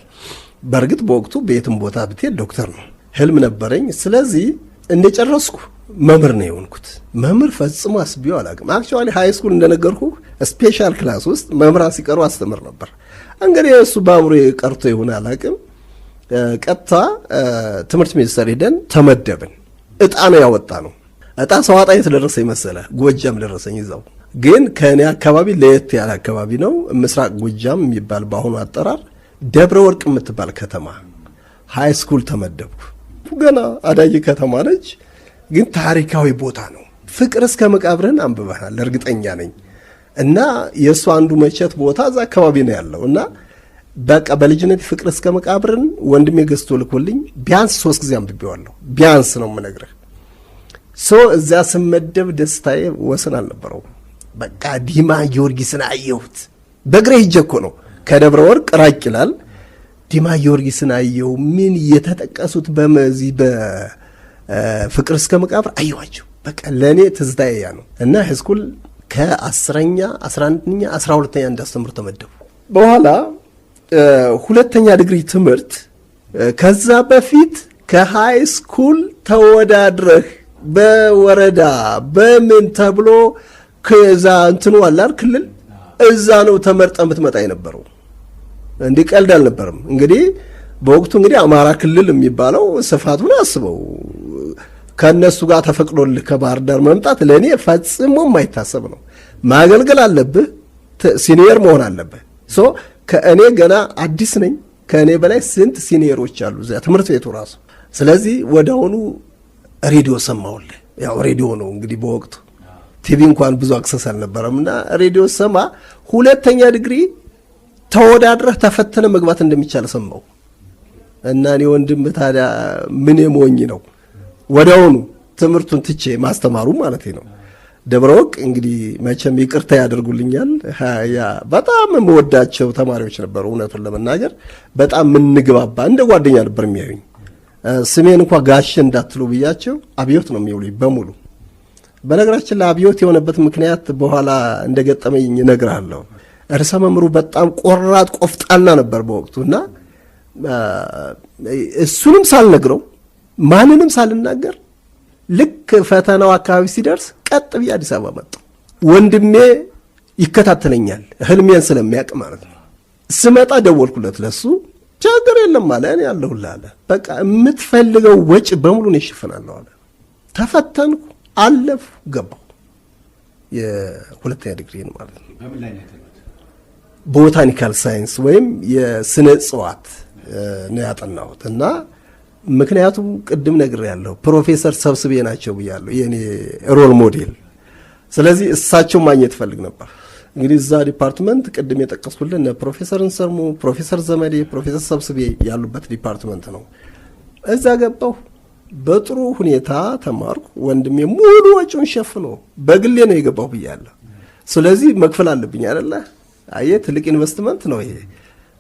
[SPEAKER 1] በእርግጥ በወቅቱ በየትም ቦታ ብትሄድ ዶክተር ነው። ህልም ነበረኝ። ስለዚህ እንደጨረስኩ መምህር ነው የሆንኩት። መምህር ፈጽሞ አስቤው አላውቅም። አክቹዋሊ ሃይ ስኩል እንደነገርኩ ስፔሻል ክላስ ውስጥ መምህራን ሲቀሩ አስተምር ነበር። እንግዲህ እሱ በአእምሮ ቀርቶ ይሆን አላውቅም። ቀጥታ ትምህርት ሚኒስቴር ሄደን ተመደብን። እጣ ነው ያወጣ ነው። እጣ ሰዋጣ የተደረሰኝ መሰለ ጎጃም ደረሰኝ። ይዛው ግን ከእኔ አካባቢ ለየት ያለ አካባቢ ነው። ምስራቅ ጎጃም የሚባል በአሁኑ አጠራር ደብረ ወርቅ የምትባል ከተማ ሃይ ስኩል ተመደብኩ። ገና አዳጊ ከተማ ነች፣ ግን ታሪካዊ ቦታ ነው። ፍቅር እስከ መቃብርን አንብበናል እርግጠኛ ነኝ። እና የእሱ አንዱ መቼት ቦታ እዛ አካባቢ ነው ያለው። እና በቃ በልጅነት ፍቅር እስከ መቃብርን ወንድሜ ገዝቶ ልኮልኝ ቢያንስ 3 ጊዜ አንብቤዋለሁ። ቢያንስ ነው የምነግርህ። እዚያ ስመደብ ደስታዬ ወሰን አልነበረው። በቃ ዲማ ጊዮርጊስን አየሁት። በእግሬ ሄጄ እኮ ነው፣ ከደብረ ወርቅ ራቅ ይላል። ዲማ ጊዮርጊስን አየሁ። ምን የተጠቀሱት በመዚህ በፍቅር እስከ መቃብር አየኋቸው። በቃ ለእኔ ትዝታዬ ያ ነው። እና ሃይስኩል ከ10ኛ 11ኛ 12ኛ እንዳስተምር ተመደቡ። በኋላ ሁለተኛ ዲግሪ ትምህርት ከዛ በፊት ከሃይ ስኩል ተወዳድረህ በወረዳ በምን ተብሎ ከዛ እንትኑ አላር ክልል እዛ ነው ተመርጠ የምትመጣ የነበረው። እንዲህ ቀልድ አልነበረም። እንግዲህ በወቅቱ እንግዲህ አማራ ክልል የሚባለው ስፋቱን አስበው። ከነሱ ጋር ተፈቅዶልህ ከባህር ዳር መምጣት ለእኔ ፈጽሞ የማይታሰብ ነው። ማገልገል አለብህ፣ ሲኒየር መሆን አለብህ። ከእኔ ገና አዲስ ነኝ። ከእኔ በላይ ስንት ሲኒየሮች አሉ እዚያ ትምህርት ቤቱ ራሱ። ስለዚህ ወዲያውኑ ሬዲዮ ሰማሁልህ። ያው ሬዲዮ ነው እንግዲህ በወቅቱ ቲቪ እንኳን ብዙ አክሰስ አልነበረምና ሬዲዮ ሰማ። ሁለተኛ ዲግሪ ተወዳድረህ ተፈተነ መግባት እንደሚቻል ሰማው። እና እኔ ወንድም ታዲያ ምን የሞኝ ነው ወዲያውኑ ትምህርቱን ትቼ ማስተማሩ ማለት ነው። ደብረ ወርቅ እንግዲህ መቼም ይቅርታ ያደርጉልኛል፣ በጣም የምወዳቸው ተማሪዎች ነበሩ። እውነቱን ለመናገር በጣም የምንግባባ እንደ ጓደኛ ነበር የሚያዩኝ። ስሜን እንኳን ጋሼ እንዳትሉ ብያቸው አብዮት ነው የሚውሉኝ በሙሉ። በነገራችን ላይ አብዮት የሆነበት ምክንያት በኋላ እንደገጠመኝ እነግርሃለሁ። ርዕሰ መምህሩ በጣም ቆራጥ ቆፍጣና ነበር በወቅቱና እሱንም ሳልነግረው ማንንም ሳልናገር ልክ ፈተናው አካባቢ ሲደርስ ቀጥ ብዬ አዲስ አበባ መጣሁ። ወንድሜ ይከታተለኛል ህልሜን ስለሚያውቅ ማለት ነው። ስመጣ ደወልኩለት ለሱ። ችግር የለም አለ፣ እኔ ያለሁልህ አለ። በቃ የምትፈልገው ወጪ በሙሉ ነው እሸፍናለሁ አለ። ተፈተንኩ፣ አለፍ፣ ገባሁ። የሁለተኛ ዲግሪን ማለት ነው ቦታኒካል ሳይንስ ወይም የስነ እጽዋት ነው ያጠናሁት እና ምክንያቱም ቅድም ነግሬያለሁ ፕሮፌሰር ሰብስቤ ናቸው ብያለሁ የኔ ሮል ሞዴል። ስለዚህ እሳቸው ማግኘት ፈልግ ነበር። እንግዲህ እዛ ዲፓርትመንት ቅድም የጠቀስኩልን ፕሮፌሰር እንሰርሙ፣ ፕሮፌሰር ዘመዴ፣ ፕሮፌሰር ሰብስቤ ያሉበት ዲፓርትመንት ነው። እዛ ገባሁ። በጥሩ ሁኔታ ተማርኩ። ወንድሜ ሙሉ ወጪውን ሸፍኖ በግሌ ነው የገባሁ ብያለሁ። ስለዚህ መክፈል አለብኝ አይደለ? አየ ትልቅ ኢንቨስትመንት ነው ይሄ።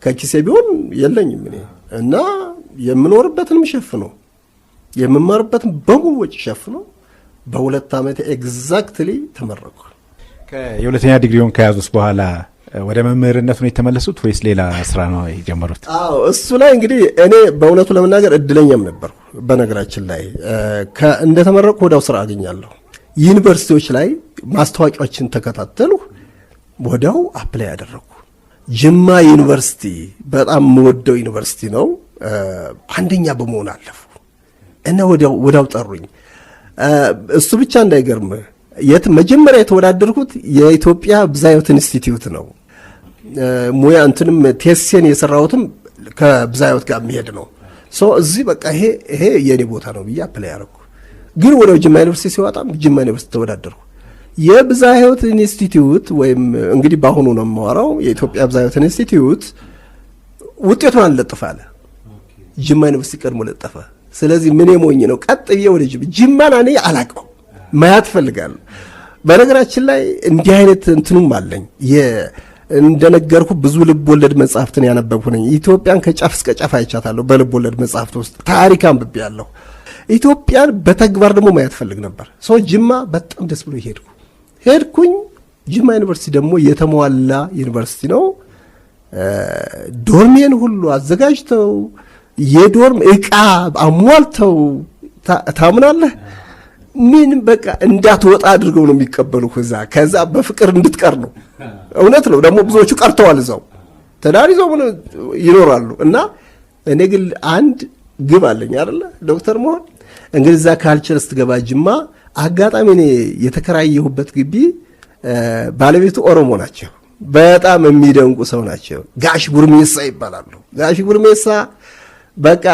[SPEAKER 1] ከኪሴ ቢሆን የለኝም እኔ እና የምኖርበትንም ሸፍኖ የምማርበትን በሙሉ ወጪ ሸፍኖ በ2 ዓመት ኤግዛክትሊ ተመረኩ።
[SPEAKER 2] የሁለተኛ ዲግሪውን ከያዙስ በኋላ ወደ መምህርነት ነው የተመለሱት ወይስ ሌላ ስራ ነው የጀመሩት?
[SPEAKER 1] አዎ እሱ ላይ እንግዲህ እኔ በእውነቱ ለመናገር እድለኛም ነበርኩ። በነገራችን ላይ እንደተመረኩ ወዲያው ስራ አገኛለሁ። ዩኒቨርሲቲዎች ላይ ማስታወቂያዎችን ተከታተሉ፣ ወዲያው አፕላይ ያደረኩ። ጅማ ዩኒቨርሲቲ በጣም የምወደው ዩኒቨርሲቲ ነው። አንደኛ በመሆን አለፉ እና ወዲያው ጠሩኝ። እሱ ብቻ እንዳይገርም መጀመሪያ የተወዳደርኩት የኢትዮጵያ ብዝሃ ሕይወት ኢንስቲትዩት ነው። ሙያ እንትንም ቴሴን የሰራሁትም ከብዝሃ ሕይወት ጋር የሚሄድ ነው። እዚህ በቃ ይሄ የኔ ቦታ ነው ብዬ አፕላይ ያደረኩ። ግን ወዲያው ጅማ ዩኒቨርሲቲ ሲወጣም ጅማ ዩኒቨርሲቲ ተወዳደርኩ። የብዝሃ ሕይወት ኢንስቲትዩት ወይም እንግዲህ በአሁኑ ነው የማወራው የኢትዮጵያ ብዝሃ ሕይወት ኢንስቲትዩት ውጤቱን አልለጥፋለ። ጅማ ዩኒቨርሲቲ ቀድሞ ለጠፈ። ስለዚህ ምን የሞኝ ነው ቀጥ ብዬ ወደ ጅማን እኔ አላውቀው ማያት ፈልጋለሁ። በነገራችን ላይ እንዲህ አይነት እንትኑም አለኝ። እንደነገርኩ ብዙ ልብ ወለድ መጽሐፍትን ያነበብኩ ነኝ። ኢትዮጵያን ከጫፍ እስከ ጫፍ አይቻታለሁ። በልብ ወለድ መጽሐፍት ውስጥ ታሪክ አንብቤያለሁ። ኢትዮጵያን በተግባር ደግሞ ማየት ፈልግ ነበር። ጅማ በጣም ደስ ብሎ ሄድኩኝ። ጅማ ዩኒቨርሲቲ ደግሞ የተሟላ ዩኒቨርሲቲ ነው። ዶርሜን ሁሉ አዘጋጅተው የዶርም ዕቃ አሟልተው ታምናለህ? ምን በቃ እንዳትወጣ አድርገው ነው የሚቀበሉህ። ከዛ በፍቅር እንድትቀር ነው። እውነት ነው ደግሞ ብዙዎቹ ቀርተዋል፣ እዛው ትዳር ይዘው ይኖራሉ። እና እኔ ግን አንድ ግብ አለኝ አይደለ ዶክተር መሆን። እንግዲህ እዛ ካልቸር ስትገባ ጅማ አጋጣሚ እኔ የተከራየሁበት ግቢ ባለቤቱ ኦሮሞ ናቸው። በጣም የሚደንቁ ሰው ናቸው። ጋሽ ጉርሜሳ ይባላሉ። ጋሽ ጉርሜሳ በቃ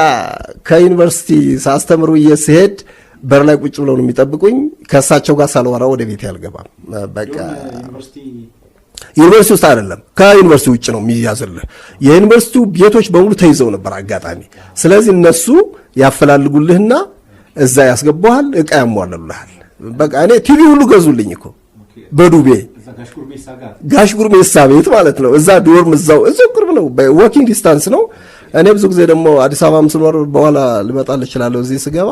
[SPEAKER 1] ከዩኒቨርሲቲ ሳስተምሩ እየስሄድ በር ላይ ቁጭ ብለው ነው የሚጠብቁኝ። ከእሳቸው ጋር ሳልወራ ወደ ቤት አልገባም። በቃ ዩኒቨርሲቲ ውስጥ አይደለም ከዩኒቨርሲቲ ውጭ ነው የሚያዝልህ። የዩኒቨርሲቲው ቤቶች በሙሉ ተይዘው ነበር አጋጣሚ። ስለዚህ እነሱ ያፈላልጉልህና እዛ ያስገባዋል፣ ዕቃ ያሟሉልሃል። በቃ እኔ ቲቪ ሁሉ ገዙልኝ እኮ በዱቤ ጋሽ ጉርሜሳ ቤት ማለት ነው። እዛ ዶርም እዛው ቅርብ ነው፣ በዋኪንግ ዲስታንስ ነው። እኔ ብዙ ጊዜ ደግሞ አዲስ አበባም ስኖር በኋላ ልመጣል እችላለሁ። እዚህ ስገባ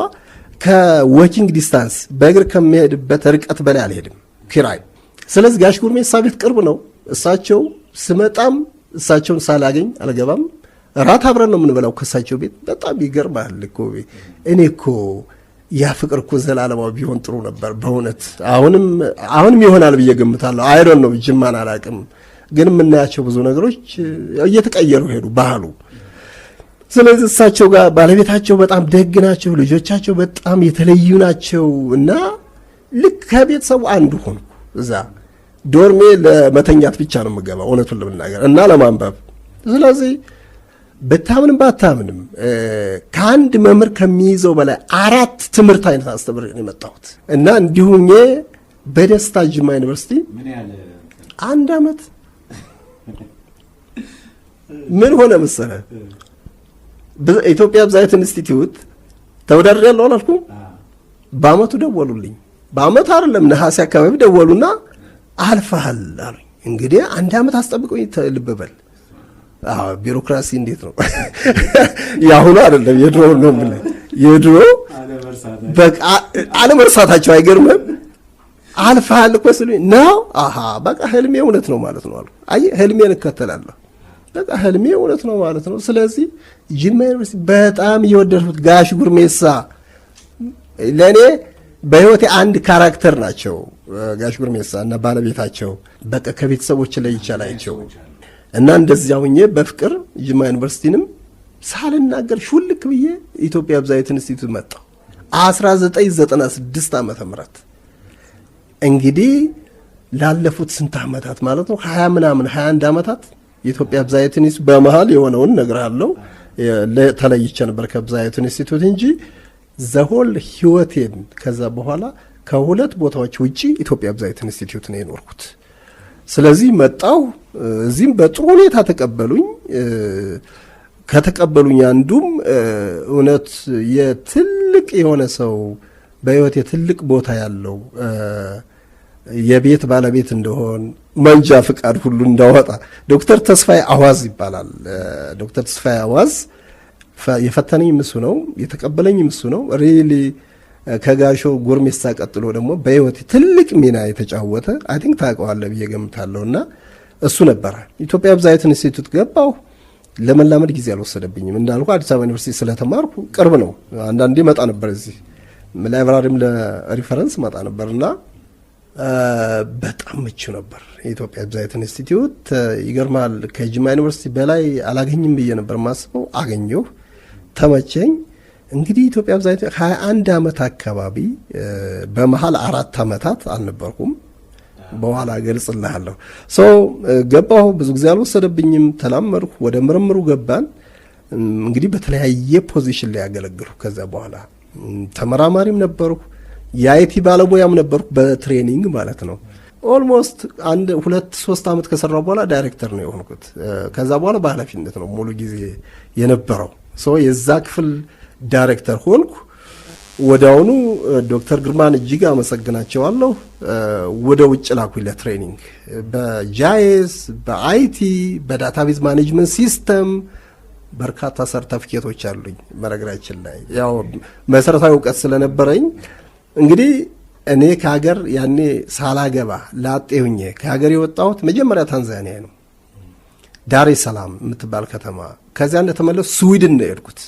[SPEAKER 1] ከዋኪንግ ዲስታንስ በእግር ከሚሄድበት ርቀት በላይ አልሄድም ኪራይ። ስለዚህ ጋሽ ጉርሜሳ ቤት ቅርብ ነው። እሳቸው ስመጣም እሳቸውን ሳላገኝ አልገባም። ራት አብረን ነው የምንበላው ከእሳቸው ቤት። በጣም ይገርማል እኮ እኔ እኮ ያ ፍቅር እኮ ዘላለማዊ ቢሆን ጥሩ ነበር በእውነት። አሁንም ይሆናል ብዬ ገምታለሁ። አይዶን ነው ጅማን አላውቅም፣ ግን የምናያቸው ብዙ ነገሮች እየተቀየሩ ሄዱ ባህሉ። ስለዚህ እሳቸው ጋር ባለቤታቸው በጣም ደግ ናቸው፣ ልጆቻቸው በጣም የተለዩ ናቸው እና ልክ ከቤተሰቡ አንዱ ሆንኩ። እዛ ዶርሜ ለመተኛት ብቻ ነው የምገባው እውነቱን ለመናገር እና ለማንበብ። ስለዚህ በታምንም ባታምንም ከአንድ መምህር ከሚይዘው በላይ 4 ትምህርት አይነት አስተምሬ ነው የመጣሁት እና እንዲሁም በደስታ ጅማ ዩኒቨርሲቲ 1 ዓመት ምን ሆነ መሰለህ ኢትዮጵያ ብዛይት ኢንስቲትዩት ተወዳድሬያለሁ አላልኩም? በአመቱ ደወሉልኝ። በአመት አይደለም ነሐሴ አካባቢ ደወሉና አልፈሃል አሉኝ። እንግዲህ አንድ አመት አስጠብቀኝ ልበበል። ቢሮክራሲ እንዴት ነው? ያሁኑ አይደለም የድሮ ነው ብለህ የድሮ በቃ አለመርሳታቸው አይገርምም? አልፈሃል እኮ ስሉኝ ነው። በቃ ህልሜ እውነት ነው ማለት ነው አልኩ። አይ ህልሜን እከተላለሁ። በቃ ህልሜ እውነት ነው ማለት ነው። ስለዚህ ጅማ ዩኒቨርሲቲ በጣም የወደድኩት ጋሽ ጉርሜሳ ለኔ በህይወቴ አንድ ካራክተር ናቸው። ጋሽ ጉርሜሳ እና ባለቤታቸው በቃ ከቤተሰቦች ላይ ይቻላቸው እና እንደዚያ ሆኜ በፍቅር ጅማ ዩኒቨርሲቲንም ሳልናገር ሹልክ ብዬ ኢትዮጵያ ብዛይት ኢንስቲትዩት መጣሁ 1996 ዓመተ ምህረት። እንግዲህ ላለፉት ስንት ዓመታት ማለት ነው 20 ምናምን 21 ዓመታት የኢትዮጵያ ብዛይት ኢንስቲትዩት በመሃል የሆነውን እነግርሃለሁ። ተለይቼ ነበር ከብዛይት ኢንስቲትዩት እንጂ ዘሆል ህይወቴን ከዛ በኋላ ከሁለት ቦታዎች ውጪ ኢትዮጵያ ብዛይት ኢንስቲትዩት ነው የኖርኩት። ስለዚህ መጣሁ። እዚህም በጥሩ ሁኔታ ተቀበሉኝ። ከተቀበሉኝ አንዱም እውነት የትልቅ የሆነ ሰው በህይወት የትልቅ ቦታ ያለው የቤት ባለቤት እንደሆን መንጃ ፍቃድ ሁሉ እንዳወጣ ዶክተር ተስፋዬ አዋዝ ይባላል። ዶክተር ተስፋዬ አዋዝ የፈተነኝ እሱ ነው፣ የተቀበለኝ እሱ ነው። ሪሊ ከጋሾ ጉርሜሳ ቀጥሎ ደግሞ በህይወት ትልቅ ሚና የተጫወተ አይ ቲንክ ታውቀዋለህ ብዬ ገምታለሁና እሱ ነበረ። ኢትዮጵያ ብዛይት ኢንስቲትዩት ገባሁ። ለመላመድ ጊዜ አልወሰደብኝም። እንዳልኩ አዲስ አበባ ዩኒቨርሲቲ ስለተማርኩ ቅርብ ነው። አንዳንዴ መጣ ነበር፣ እዚህ ላይብራሪም ለሪፈረንስ መጣ ነበርና በጣም ምቹ ነበር የኢትዮጵያ ብዛይት ኢንስቲትዩት። ይገርማል፣ ከጅማ ዩኒቨርሲቲ በላይ አላገኝም ብዬ ነበር ማስበው። አገኘሁ፣ ተመቸኝ። እንግዲህ ኢትዮጵያ ብዛይት 21 ዓመት አካባቢ በመሃል 4 ዓመታት አልነበርኩም። በኋላ ገልጽልሃለሁ። ገባሁ። ብዙ ጊዜ አልወሰደብኝም። ተላመድኩ። ወደ ምርምሩ ገባን። እንግዲህ በተለያየ ፖዚሽን ላይ ያገለግልኩ። ከዛ በኋላ ተመራማሪም ነበርኩ፣ የአይቲ ባለሙያም ነበርኩ በትሬኒንግ ማለት ነው። ኦልሞስት 2-3 ዓመት ከሰራው በኋላ ዳይሬክተር ነው የሆንኩት። ከዛ በኋላ በኃላፊነት ነው ሙሉ ጊዜ የነበረው። የዛ ክፍል ዳይሬክተር ሆንኩ። ወዲያውኑ ዶክተር ግርማን እጅግ አመሰግናቸዋለሁ። ወደ ውጭ ላኩኝ ለትሬኒንግ በጃይስ፣ በአይቲ፣ በዳታቤዝ ማኔጅመንት ሲስተም በርካታ ሰርተፊኬቶች አሉኝ። በነገራችን ላይ ያው መሰረታዊ እውቀት ስለነበረኝ እንግዲህ እኔ ከሀገር ያኔ ሳላገባ ላጤ ሁኜ ከሀገር የወጣሁት መጀመሪያ ታንዛኒያ ነው፣ ዳሬ ሰላም የምትባል ከተማ። ከዚያ እንደተመለሱ ስዊድን ነው የሄድኩት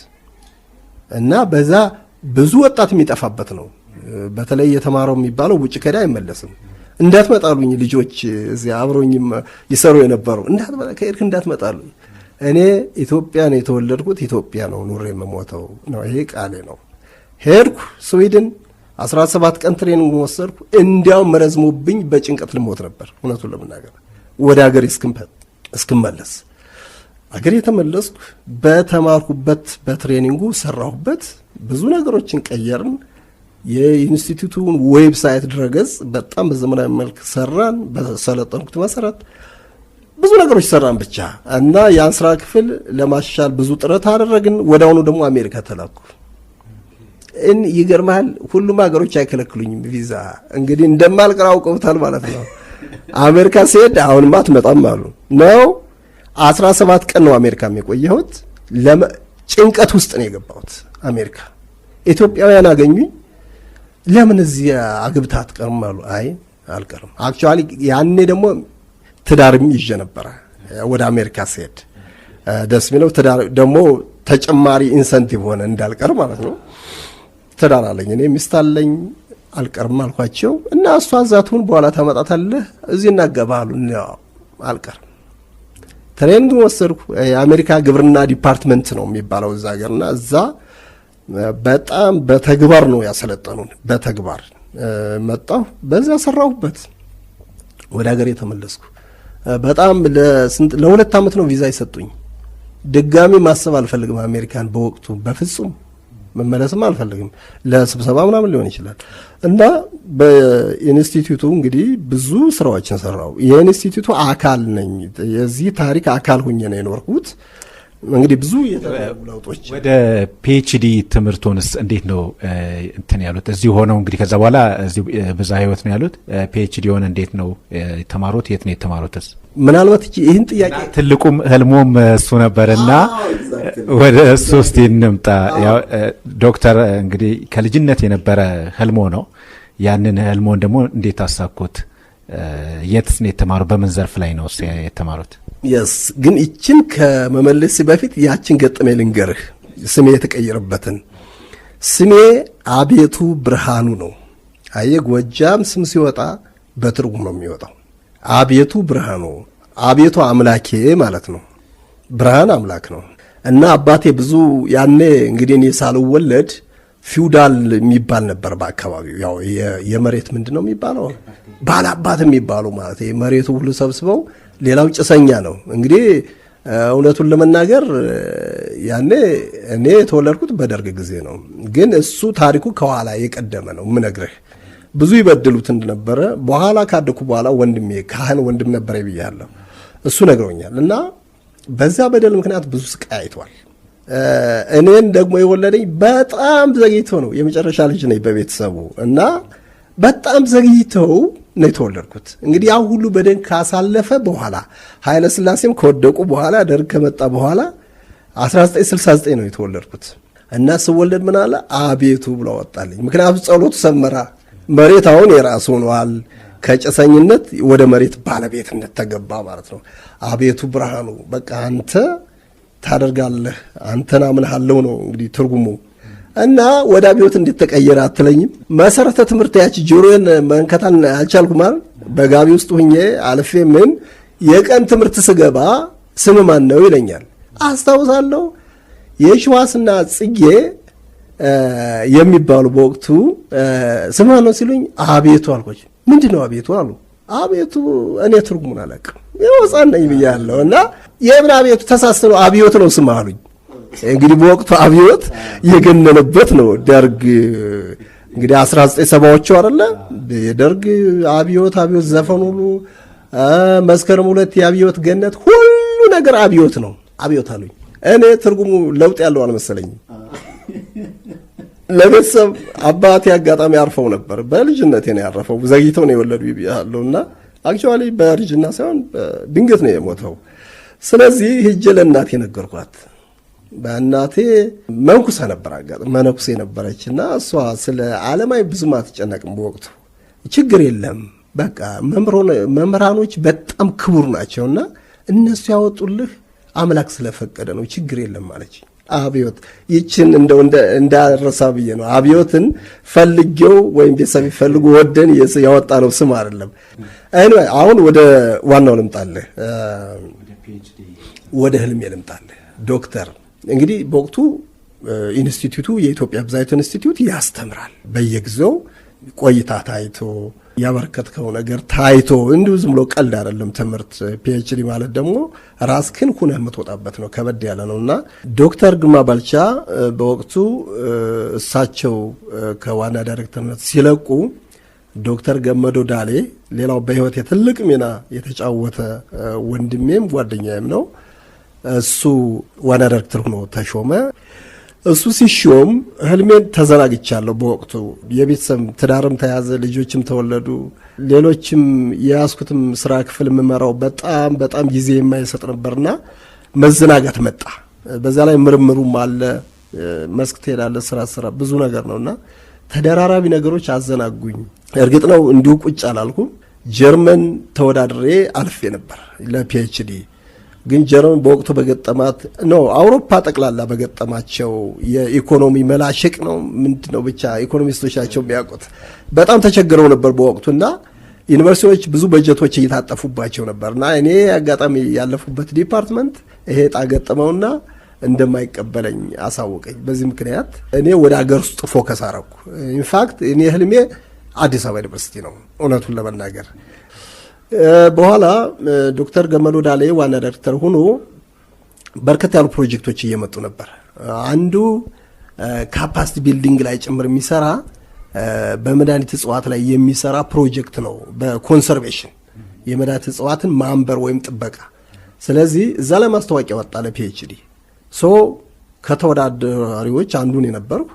[SPEAKER 1] እና በዛ ብዙ ወጣት የሚጠፋበት ነው። በተለይ የተማረው የሚባለው ውጭ ከዳ አይመለስም። እንዳትመጣሉኝ ልጆች እዚያ አብሮኝም ይሰሩ የነበሩ ከሄድክ እንዳትመጣሉኝ። እኔ ኢትዮጵያ ነው የተወለድኩት፣ ኢትዮጵያ ነው ኑሬ የምሞተው ነው። ይሄ ቃሌ ነው። ሄድኩ ስዊድን 17 ቀን ትሬኒንግ ወሰድኩ። እንዲያውም መረዝሞብኝ በጭንቀት ልሞት ነበር እውነቱን ለመናገር ወደ ሀገር እስክመለስ። አገር የተመለስኩ በተማርኩበት በትሬኒንጉ ሰራሁበት። ብዙ ነገሮችን ቀየርን። የኢንስቲትዩቱን ዌብሳይት ድረገጽ በጣም በዘመናዊ መልክ ሰራን። በሰለጠንኩት መሰረት ብዙ ነገሮች ሰራን ብቻ እና ያን ስራ ክፍል ለማሻሻል ብዙ ጥረት አደረግን። ወዲያውኑ ደግሞ አሜሪካ ተላኩ። ይገርማል፣ ሁሉም ሀገሮች አይከለክሉኝም ቪዛ። እንግዲህ እንደማልቀር አውቀውታል ማለት ነው። አሜሪካ ሲሄድ አሁንማ አትመጣም አሉ ነው። 17 ቀን ነው አሜሪካ የቆየሁት። ጭንቀት ውስጥ ነው የገባሁት። አሜሪካ ኢትዮጵያውያን አገኙኝ። ለምን እዚህ አግብታ አትቀርም አሉ። አይ አልቀርም። አክቹአሊ ያኔ ደግሞ ትዳርም ይዤ ነበረ። ወደ አሜሪካ ሲሄድ ደስ የሚለው ትዳር ደግሞ ተጨማሪ ኢንሰንቲቭ ሆነ እንዳልቀር ማለት ነው። ትዳር አለኝ፣ እኔ ሚስት አለኝ። አልቀርም አልኳቸው እና እሷ ዛቱን በኋላ ታመጣታለህ እዚህ እናገባሉ። አልቀርም። ትሬኒንግ ወሰድኩ። የአሜሪካ ግብርና ዲፓርትመንት ነው የሚባለው እዛ ሀገርና እዛ በጣም በተግባር ነው ያሰለጠኑን። በተግባር መጣሁ። በዛ ሰራሁበት። ወደ ሀገር የተመለስኩ በጣም ለ2 ዓመት ነው ቪዛ ይሰጡኝ። ድጋሚ ማሰብ አልፈልግም አሜሪካን በወቅቱ በፍጹም መመለስም አልፈልግም። ለስብሰባ ምናምን ሊሆን ይችላል እና በኢንስቲትዩቱ እንግዲህ ብዙ ስራዎችን ሰራው። የኢንስቲትዩቱ አካል ነኝ። የዚህ ታሪክ አካል ሁኜ ነው የኖርኩት። እንግዲህ ብዙ የተለያዩ ለውጦች።
[SPEAKER 2] ወደ ፒኤችዲ ትምህርቶንስ እንዴት ነው እንትን ያሉት? እዚህ ሆነው እንግዲህ ከዛ በኋላ እዚህ ብዝሃ ሕይወት ነው ያሉት። ፒኤችዲ ሆነ እንዴት ነው የተማሩት? የት ነው የተማሩትስ?
[SPEAKER 1] ምናልባት ይህን ጥያቄ
[SPEAKER 2] ትልቁም ህልሞም እሱ ነበርና ወደ እሱ እስቲ እንምጣ። ያው ዶክተር እንግዲህ ከልጅነት የነበረ ህልሞ ነው። ያንን ህልሞን ደግሞ እንዴት አሳኩት? የትስ ነው የተማሩ? በምን ዘርፍ ላይ ነው የተማሩት?
[SPEAKER 1] የስ ግን ይችን ከመመለስ በፊት ያችን ገጠመ ልንገርህ። ስሜ የተቀየረበትን ስሜ አቤቱ ብርሃኑ ነው። አየ ጎጃም ስም ሲወጣ በትርጉም ነው የሚወጣው። አቤቱ ብርሃኑ፣ አቤቱ አምላኬ ማለት ነው። ብርሃን አምላክ ነው። እና አባቴ ብዙ ያኔ እንግዲህ እኔ ሳልወለድ ፊውዳል የሚባል ነበር በአካባቢው። ያው የመሬት ምንድነው የሚባለው ባላባት የሚባሉ ማለት መሬቱ ሁሉ ሰብስበው ሌላው ጭሰኛ ነው። እንግዲህ እውነቱን ለመናገር ያኔ እኔ የተወለድኩት በደርግ ጊዜ ነው። ግን እሱ ታሪኩ ከኋላ የቀደመ ነው ምነግርህ። ብዙ ይበድሉት እንደነበረ በኋላ ካደኩ በኋላ ወንድሜ ካህን ወንድም ነበረ ብያለሁ። እሱ ነግሮኛል። እና በዛ በደል ምክንያት ብዙ ስቃይ አይቷል። እኔን ደግሞ የወለደኝ በጣም ዘግይቶ ነው። የመጨረሻ ልጅ ነኝ በቤተሰቡ እና በጣም ዘግይተው ነው የተወለድኩት። እንግዲህ ያው ሁሉ በደን ካሳለፈ በኋላ ኃይለ ሥላሴም ከወደቁ በኋላ ደርግ ከመጣ በኋላ 1969 ነው የተወለድኩት። እና ስወለድ ምን አለ አቤቱ ብሎ ወጣልኝ። ምክንያቱም ጸሎቱ ሰመራ። መሬት አሁን የራስ ሆኗል። ከጭሰኝነት ወደ መሬት ባለቤትነት ተገባ ማለት ነው። አቤቱ ብርሃኑ በቃ አንተ ታደርጋለህ፣ አንተን አምልሃለሁ ነው እንግዲህ ትርጉሙ። እና ወደ አብዮት እንዴት ተቀየረ አትለኝም? መሰረተ ትምህርት ያቺ ጆሮዬን መንከታን አልቻልኩም ማለት በጋቢ ውስጥ ሁኜ አልፌ ምን የቀን ትምህርት ስገባ ስም ማን ነው ይለኛል። አስታውሳለሁ የሽዋስና ጽጌ የሚባሉ በወቅቱ ስም ማን ነው ሲሉኝ አቤቱ አልኩኝ። ምንድነው አቤቱ አሉ። አቤቱ እኔ ትርጉሙን አላውቅም የወፃን ነኝ ብያለሁ። እና የምን አቤቱ ተሳስተው አብዮት ነው ስም አሉኝ። እንግዲህ በወቅቱ አብዮት የገነነበት ነው። ደርግ እንግዲህ 1970ዎቹ አይደለ የደርግ አብዮት ዘፈን ሁሉ መስከረም 2 የአብዮት ገነት ሁሉ ነገር አብዮት ነው። አብዮት አሉኝ። እኔ ትርጉሙ ለውጥ ያለው አልመሰለኝም። ለቤተሰብ አባቴ አጋጣሚ አርፈው ነበር። በልጅነቴ ነው ያረፈው። ዘግይተው ነው የወለዱ ይብያለሁና አክቹአሊ በልጅና ሳይሆን ድንገት ነው የሞተው። ስለዚህ ሂጄ ለእናቴ ነገርኳት። በእናቴ መንኩሳ ነበር አጋጣሚ መነኩሴ ነበረችና እሷ ስለ ዓለማዊ ብዙም አትጨነቅም በወቅቱ። ችግር የለም በቃ መምህራኖች በጣም ክቡር ናቸውና እነሱ ያወጡልህ አምላክ ስለፈቀደ ነው ችግር የለም ማለች። አብዮት ይችን እንደው እንዳረሳ ብዬ ነው። አብዮትን ፈልጌው ወይም ቤተሰብ ፈልጎ ወደን ያወጣ ነው ስም አይደለም። anyway አሁን ወደ ዋናው ልምጣለህ፣ ወደ ህልሜ ልምጣለህ። ዶክተር እንግዲህ በወቅቱ ኢንስቲትዩቱ የኢትዮጵያ ብዝሃ ሕይወት ኢንስቲትዩት ያስተምራል። በየጊዜው ቆይታ ታይቶ ያበረከትከው ነገር ታይቶ እንዲሁ ዝም ብሎ ቀልድ አይደለም ትምህርት። ፒኤችዲ ማለት ደግሞ ራስህን ሁነህ የምትወጣበት ነው፣ ከበድ ያለ ነውና ዶክተር ግርማ ባልቻ በወቅቱ እሳቸው ከዋና ዳይሬክተርነት ሲለቁ ዶክተር ገመዶ ዳሌ ሌላው በህይወት የትልቅ ሚና የተጫወተ ወንድሜም ጓደኛዬም ነው። እሱ ዋና ዳይሬክተር ሆኖ ተሾመ። እሱ ሲሾም ህልሜን ተዘናግቻለሁ። በወቅቱ የቤተሰብ ትዳርም ተያዘ፣ ልጆችም ተወለዱ። ሌሎችም የያዝኩትም ስራ ክፍል የምመራው በጣም ጊዜ የማይሰጥ ነበርና መዘናጋት መጣ። በዛ ላይ ምርምሩም አለ፣ መስክ ትሄዳለህ፣ ስራ ብዙ ነገር ነውና ተደራራቢ ነገሮች አዘናጉኝ። እርግጥ ነው እንዲሁ ቁጭ አላልኩም። ጀርመን ተወዳድሬ አልፌ ነበር ለፒኤችዲ። ግን ጀርመን በወቅቱ በገጠማት ነው አውሮፓ ጠቅላላ በገጠማቸው የኢኮኖሚ መላሸቅ ነው ምንድነው ብቻ ኢኮኖሚስቶች ናቸው የሚያውቁት። በጣም ተቸግረው ነበር በወቅቱና ዩኒቨርሲቲዎች ብዙ በጀቶች እየታጠፉባቸው ነበርና እኔ አጋጣሚ ያለፉበት ዲፓርትመንት ይሄ ዕጣ ገጠመውና እንደማይቀበለኝ አሳወቀኝ። በዚህ ምክንያት እኔ ወደ ሀገር ውስጥ ፎከስ አረኩ። ኢንፋክት እኔ ህልሜ አዲስ አበባ ዩኒቨርሲቲ ነው እውነቱን ለመናገር። በኋላ ዶክተር ገመዶ ዳሌ ዋና ዳይሬክተር ሆኖ በርከት ያሉ ፕሮጀክቶች እየመጡ ነበር። አንዱ ካፓሲቲ ቢልዲንግ ላይ ጭምር የሚሰራ በመድኃኒት እጽዋት ላይ የሚሰራ ፕሮጀክት ነው። በኮንሰርቬሽን የመድኃኒት እጽዋትን ማንበር ወይም ጥበቃ። ስለዚህ እዛ ላይ ማስታወቂያ ወጣ ለፒኤችዲ። ከተወዳዳሪዎች አንዱን የነበርኩ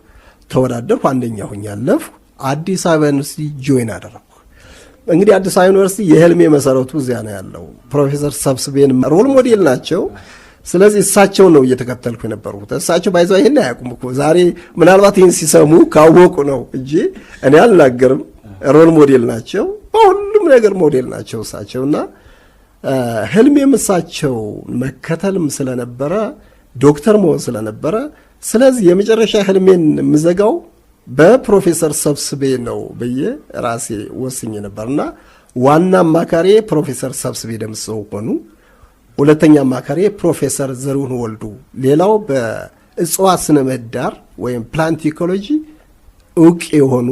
[SPEAKER 1] ተወዳደርኩ፣ አንደኛ ሆኜ አለፍኩ። አዲስ አበባ ዩኒቨርሲቲ ጆይን አደረኩ። እንግዲህ አዲስ አበባ ዩኒቨርሲቲ የህልሜ መሰረቱ እዚያ ነው ያለው። ፕሮፌሰር ሰብስቤን ሮል ሞዴል ናቸው። ስለዚህ እሳቸው ነው እየተከተልኩ የነበርኩት። እሳቸው ባይዘው ይሄን አያውቁም እኮ ዛሬ ምናልባት ይህን ሲሰሙ ካወቁ ነው እንጂ እኔ አልናገርም። ሮል ሞዴል ናቸው፣ በሁሉም ነገር ሞዴል ናቸው እሳቸውና ህልሜም እሳቸው መከተልም ስለነበረ ዶክተር መሆን ስለነበረ ስለዚህ የመጨረሻ ህልሜን የምዘጋው በፕሮፌሰር ሰብስቤ ነው ብዬ ራሴ ወስኜ ነበርና ዋና አማካሪ ፕሮፌሰር ሰብስቤ ደምሰው ሆኑ። ሁለተኛ አማካሪ ፕሮፌሰር ዘሪሁን ወልዱ፣ ሌላው በእጽዋት ስነ ምህዳር ወይም ፕላንት ኢኮሎጂ እውቅ የሆኑ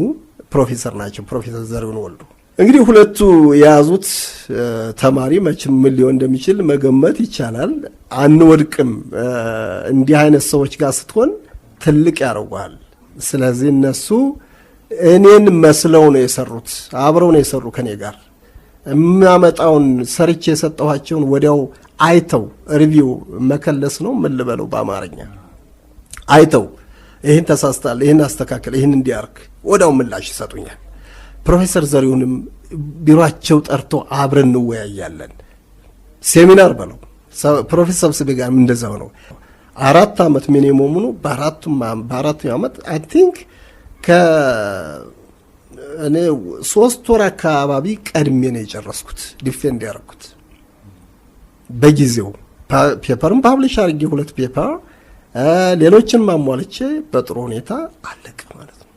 [SPEAKER 1] ፕሮፌሰር ናቸው። ፕሮፌሰር ዘሪሁን ወልዱ እንግዲህ ሁለቱ የያዙት ተማሪ መቼም ምን ሊሆን እንደሚችል መገመት ይቻላል። አንወድቅም። እንዲህ አይነት ሰዎች ጋር ስትሆን ትልቅ ያደርጓል። ስለዚህ እነሱ እኔን መስለው ነው የሰሩት፣ አብረው ነው የሰሩ ከኔ ጋር የሚያመጣውን ሰርቼ የሰጠኋቸውን ወዲያው አይተው ሪቪው መከለስ ነው ምን ልበለው በአማርኛ አይተው ይህን ተሳስታል፣ ይህን አስተካከል፣ ይህን እንዲያርክ ወዲያው ምላሽ ይሰጡኛል። ፕሮፌሰር ዘሪሁንም ቢሮአቸው ጠርቶ አብረን እንወያያለን። ሴሚናር በለው ፕሮፌሰር ሰብስቤ ጋር እንደዛው ነው። 4 ዓመት ሚኒመሙ ነው። በአራቱ ዓመት አይ ቲንክ እኔ 3 ወር አካባቢ ቀድሜ ነው የጨረስኩት ዲፌንድ ያደረኩት በጊዜው ፔፐርም ፓብሊሽ አድርጌ 2 ፔፐር ሌሎችን ማሟልቼ በጥሩ ሁኔታ አለቀ ማለት ነው።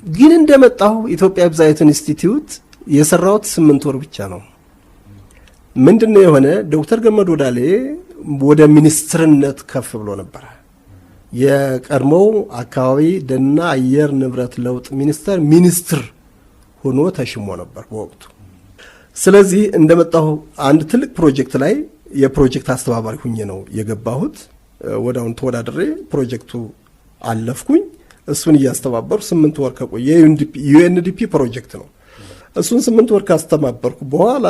[SPEAKER 1] ግን እንደመጣሁ ኢትዮጵያ ብዛይት ኢንስቲትዩት የሰራሁት 8 ወር ብቻ ነው። ምንድነው የሆነ ዶክተር ገመዱ ዳሌ ወደ ሚኒስትርነት ከፍ ብሎ ነበር። የቀድሞው አካባቢ ደንና አየር ንብረት ለውጥ ሚኒስትር ሆኖ ተሽሞ ነበር በወቅቱ። ስለዚህ እንደመጣሁ አንድ ትልቅ ፕሮጀክት ላይ የፕሮጀክት አስተባባሪ ሁኜ ነው የገባሁት። ወዳውን ተወዳድሬ ፕሮጀክቱ አለፍኩኝ። እሱን እያስተባበሩ 8 ወር ከቆየ ዩኤንዲፒ ፕሮጀክት ነው። እሱን 8 ወር ካስተባበርኩ በኋላ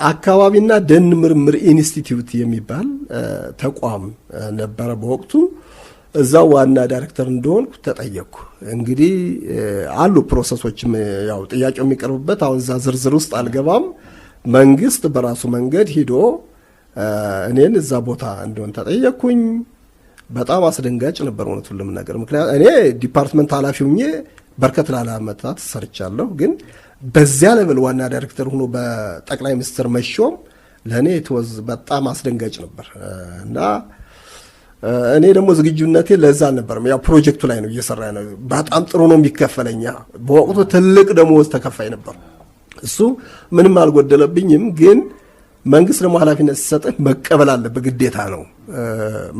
[SPEAKER 1] አካባቢና ደን ምርምር ኢንስቲትዩት የሚባል ተቋም ነበረ በወቅቱ። እዛው ዋና ዳይሬክተር እንደሆንኩ ተጠየቅኩ። እንግዲህ አሉ ፕሮሰሶችም ያው ጥያቄው የሚቀርብበት አሁን እዛ ዝርዝር ውስጥ አልገባም። መንግስት በራሱ መንገድ ሂዶ እኔን እዛ ቦታ እንደሆን ተጠየቅኩኝ። በጣም አስደንጋጭ ነበር እውነቱን ለመናገር። ምክንያቱም እኔ ዲፓርትመንት ኃላፊ ሆኜ በርከት ላለ ዓመታት ሰርቻለሁ። ግን በዚያ ሌቭል ዋና ዳይሬክተር ሆኖ በጠቅላይ ሚኒስትር መሾም ለእኔ የተወዝ በጣም አስደንጋጭ ነበር እና እኔ ደግሞ ዝግጁነቴ ለዛ አልነበረም። ያው ፕሮጀክቱ ላይ ነው እየሰራ ነው። በጣም ጥሩ ነው የሚከፈለኛ። በወቅቱ ትልቅ ደሞዝ ተከፋይ ነበር። እሱ ምንም አልጎደለብኝም። ግን መንግስት ደግሞ ኃላፊነት ሲሰጥህ መቀበል አለበት፣ ግዴታ ነው፣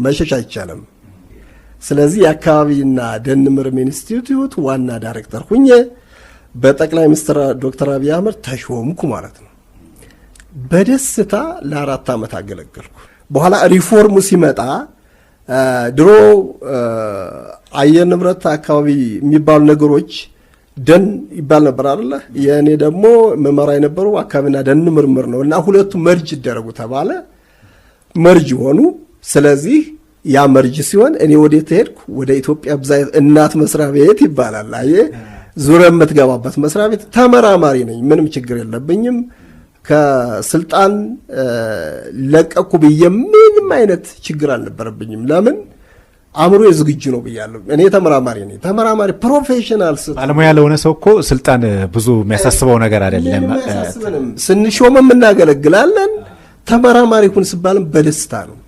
[SPEAKER 1] መሸሽ አይቻልም። ስለዚህ የአካባቢና ደን ምርምር ኢንስቲትዩት ዋና ዳይሬክተር ሁኜ በጠቅላይ ሚኒስትር ዶክተር አብይ አህመድ ተሾምኩ ማለት ነው። በደስታ ለ4 ዓመት አገለገልኩ። በኋላ ሪፎርሙ ሲመጣ ድሮ አየር ንብረት አካባቢ የሚባሉ ነገሮች ደን ይባል ነበር አይደለ? የእኔ ደግሞ መመራ የነበረው አካባቢና ደን ምርምር ነው እና ሁለቱ መርጅ ይደረጉ ተባለ። መርጅ ሆኑ። ስለዚህ ያ መርጅ ሲሆን እኔ ወዴት ሄድኩ? ወደ ኢትዮጵያ ብዛይት እናት መስሪያ ቤት ይባላል። አየህ ዙሪያ የምትገባበት መስሪያ ቤት። ተመራማሪ ነኝ፣ ምንም ችግር የለብኝም። ከስልጣን ለቀኩ ብዬ ምንም አይነት ችግር አልነበረብኝም። ለምን አእምሮ ዝግጁ ነው ብያለሁ። እኔ ተመራማሪ ነኝ። ተመራማሪ ፕሮፌሽናል
[SPEAKER 2] ባለሙያ ለሆነ ሰው እኮ ስልጣን ብዙ የሚያሳስበው ነገር አይደለም።
[SPEAKER 1] ስንሾም እናገለግላለን። ተመራማሪ ሁን ሲባልም በደስታ ነው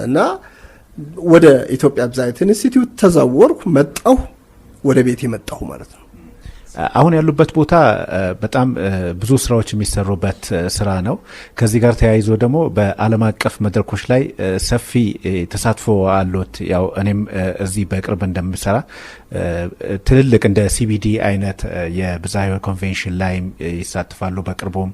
[SPEAKER 1] እና ወደ ኢትዮጵያ ብዛይት ኢንስቲትዩት ተዛወርኩ፣ መጣሁ፣ ወደ ቤት መጣሁ ማለት ነው።
[SPEAKER 2] አሁን ያሉበት ቦታ በጣም ብዙ ስራዎች የሚሰሩበት ስራ ነው። ከዚህ ጋር ተያይዞ ደግሞ በዓለም አቀፍ መድረኮች ላይ ሰፊ ተሳትፎ አሉት። ያው እኔም እዚህ በቅርብ እንደምሰራ ትልልቅ እንደ ሲቢዲ አይነት የብዝሃ ሕይወት ኮንቬንሽን ላይ ይሳተፋሉ። በቅርቡም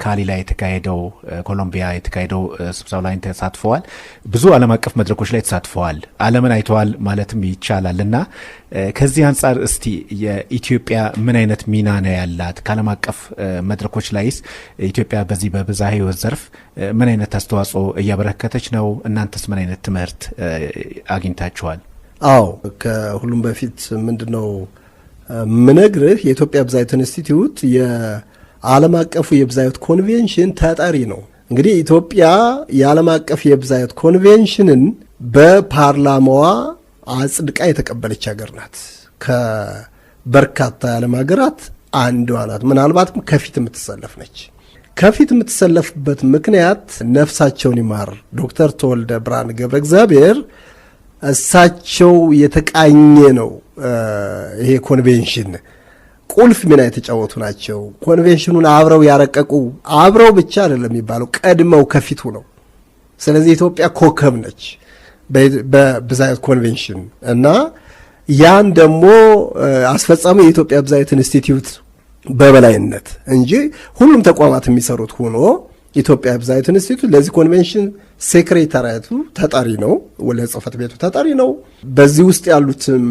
[SPEAKER 2] ካሊ ላይ የተካሄደው ኮሎምቢያ የተካሄደው ስብሰባ ላይ ተሳትፈዋል። ብዙ ዓለም አቀፍ መድረኮች ላይ ተሳትፈዋል። ዓለምን አይተዋል ማለትም ይቻላልና ከዚህ አንጻር እስቲ የኢትዮጵያ ምን አይነት ሚና ነው ያላት? ከዓለም አቀፍ መድረኮች ላይስ ኢትዮጵያ በዚህ በብዝሃ ሕይወት ዘርፍ ምን አይነት አስተዋጽኦ እያበረከተች ነው? እናንተስ ምን አይነት ትምህርት አግኝታችኋል?
[SPEAKER 1] አዎ ከሁሉም በፊት ምንድነው ምነግርህ የኢትዮጵያ ብዝሃ ሕይወት ኢንስቲትዩት የዓለም አቀፉ የብዝሃ ሕይወት ኮንቬንሽን ተጠሪ ነው። እንግዲህ ኢትዮጵያ የዓለም አቀፍ የብዝሃ ሕይወት ኮንቬንሽንን በፓርላማዋ አጽድቃ የተቀበለች ሀገር ናት። ከበርካታ የዓለም ሀገራት አንዷ ናት። ምናልባትም ከፊት የምትሰለፍ ነች። ከፊት የምትሰለፍበት ምክንያት ነፍሳቸውን ይማር ዶክተር ተወልደ ብርሃን ገብረ እግዚአብሔር እሳቸው የተቃኘ ነው። ይሄ ኮንቬንሽን ቁልፍ ሚና የተጫወቱ ናቸው። ኮንቬንሽኑን አብረው ያረቀቁ፣ አብረው ብቻ አይደለም የሚባለው ቀድመው ከፊቱ ነው። ስለዚህ ኢትዮጵያ ኮከብ ነች በብዝሃ ሕይወት ኮንቬንሽን እና ያን ደግሞ አስፈጻሚ የኢትዮጵያ ብዝሃ ሕይወት ኢንስቲትዩት በበላይነት እንጂ ሁሉም ተቋማት የሚሰሩት ሆኖ ኢትዮጵያ ብዝሃ ሕይወት ኢንስቲትዩት ለዚህ ኮንቬንሽን ሴክሬታሪያቱ ተጠሪ ነው፣ ለጽህፈት ቤቱ ተጠሪ ነው። በዚህ ውስጥ ያሉትም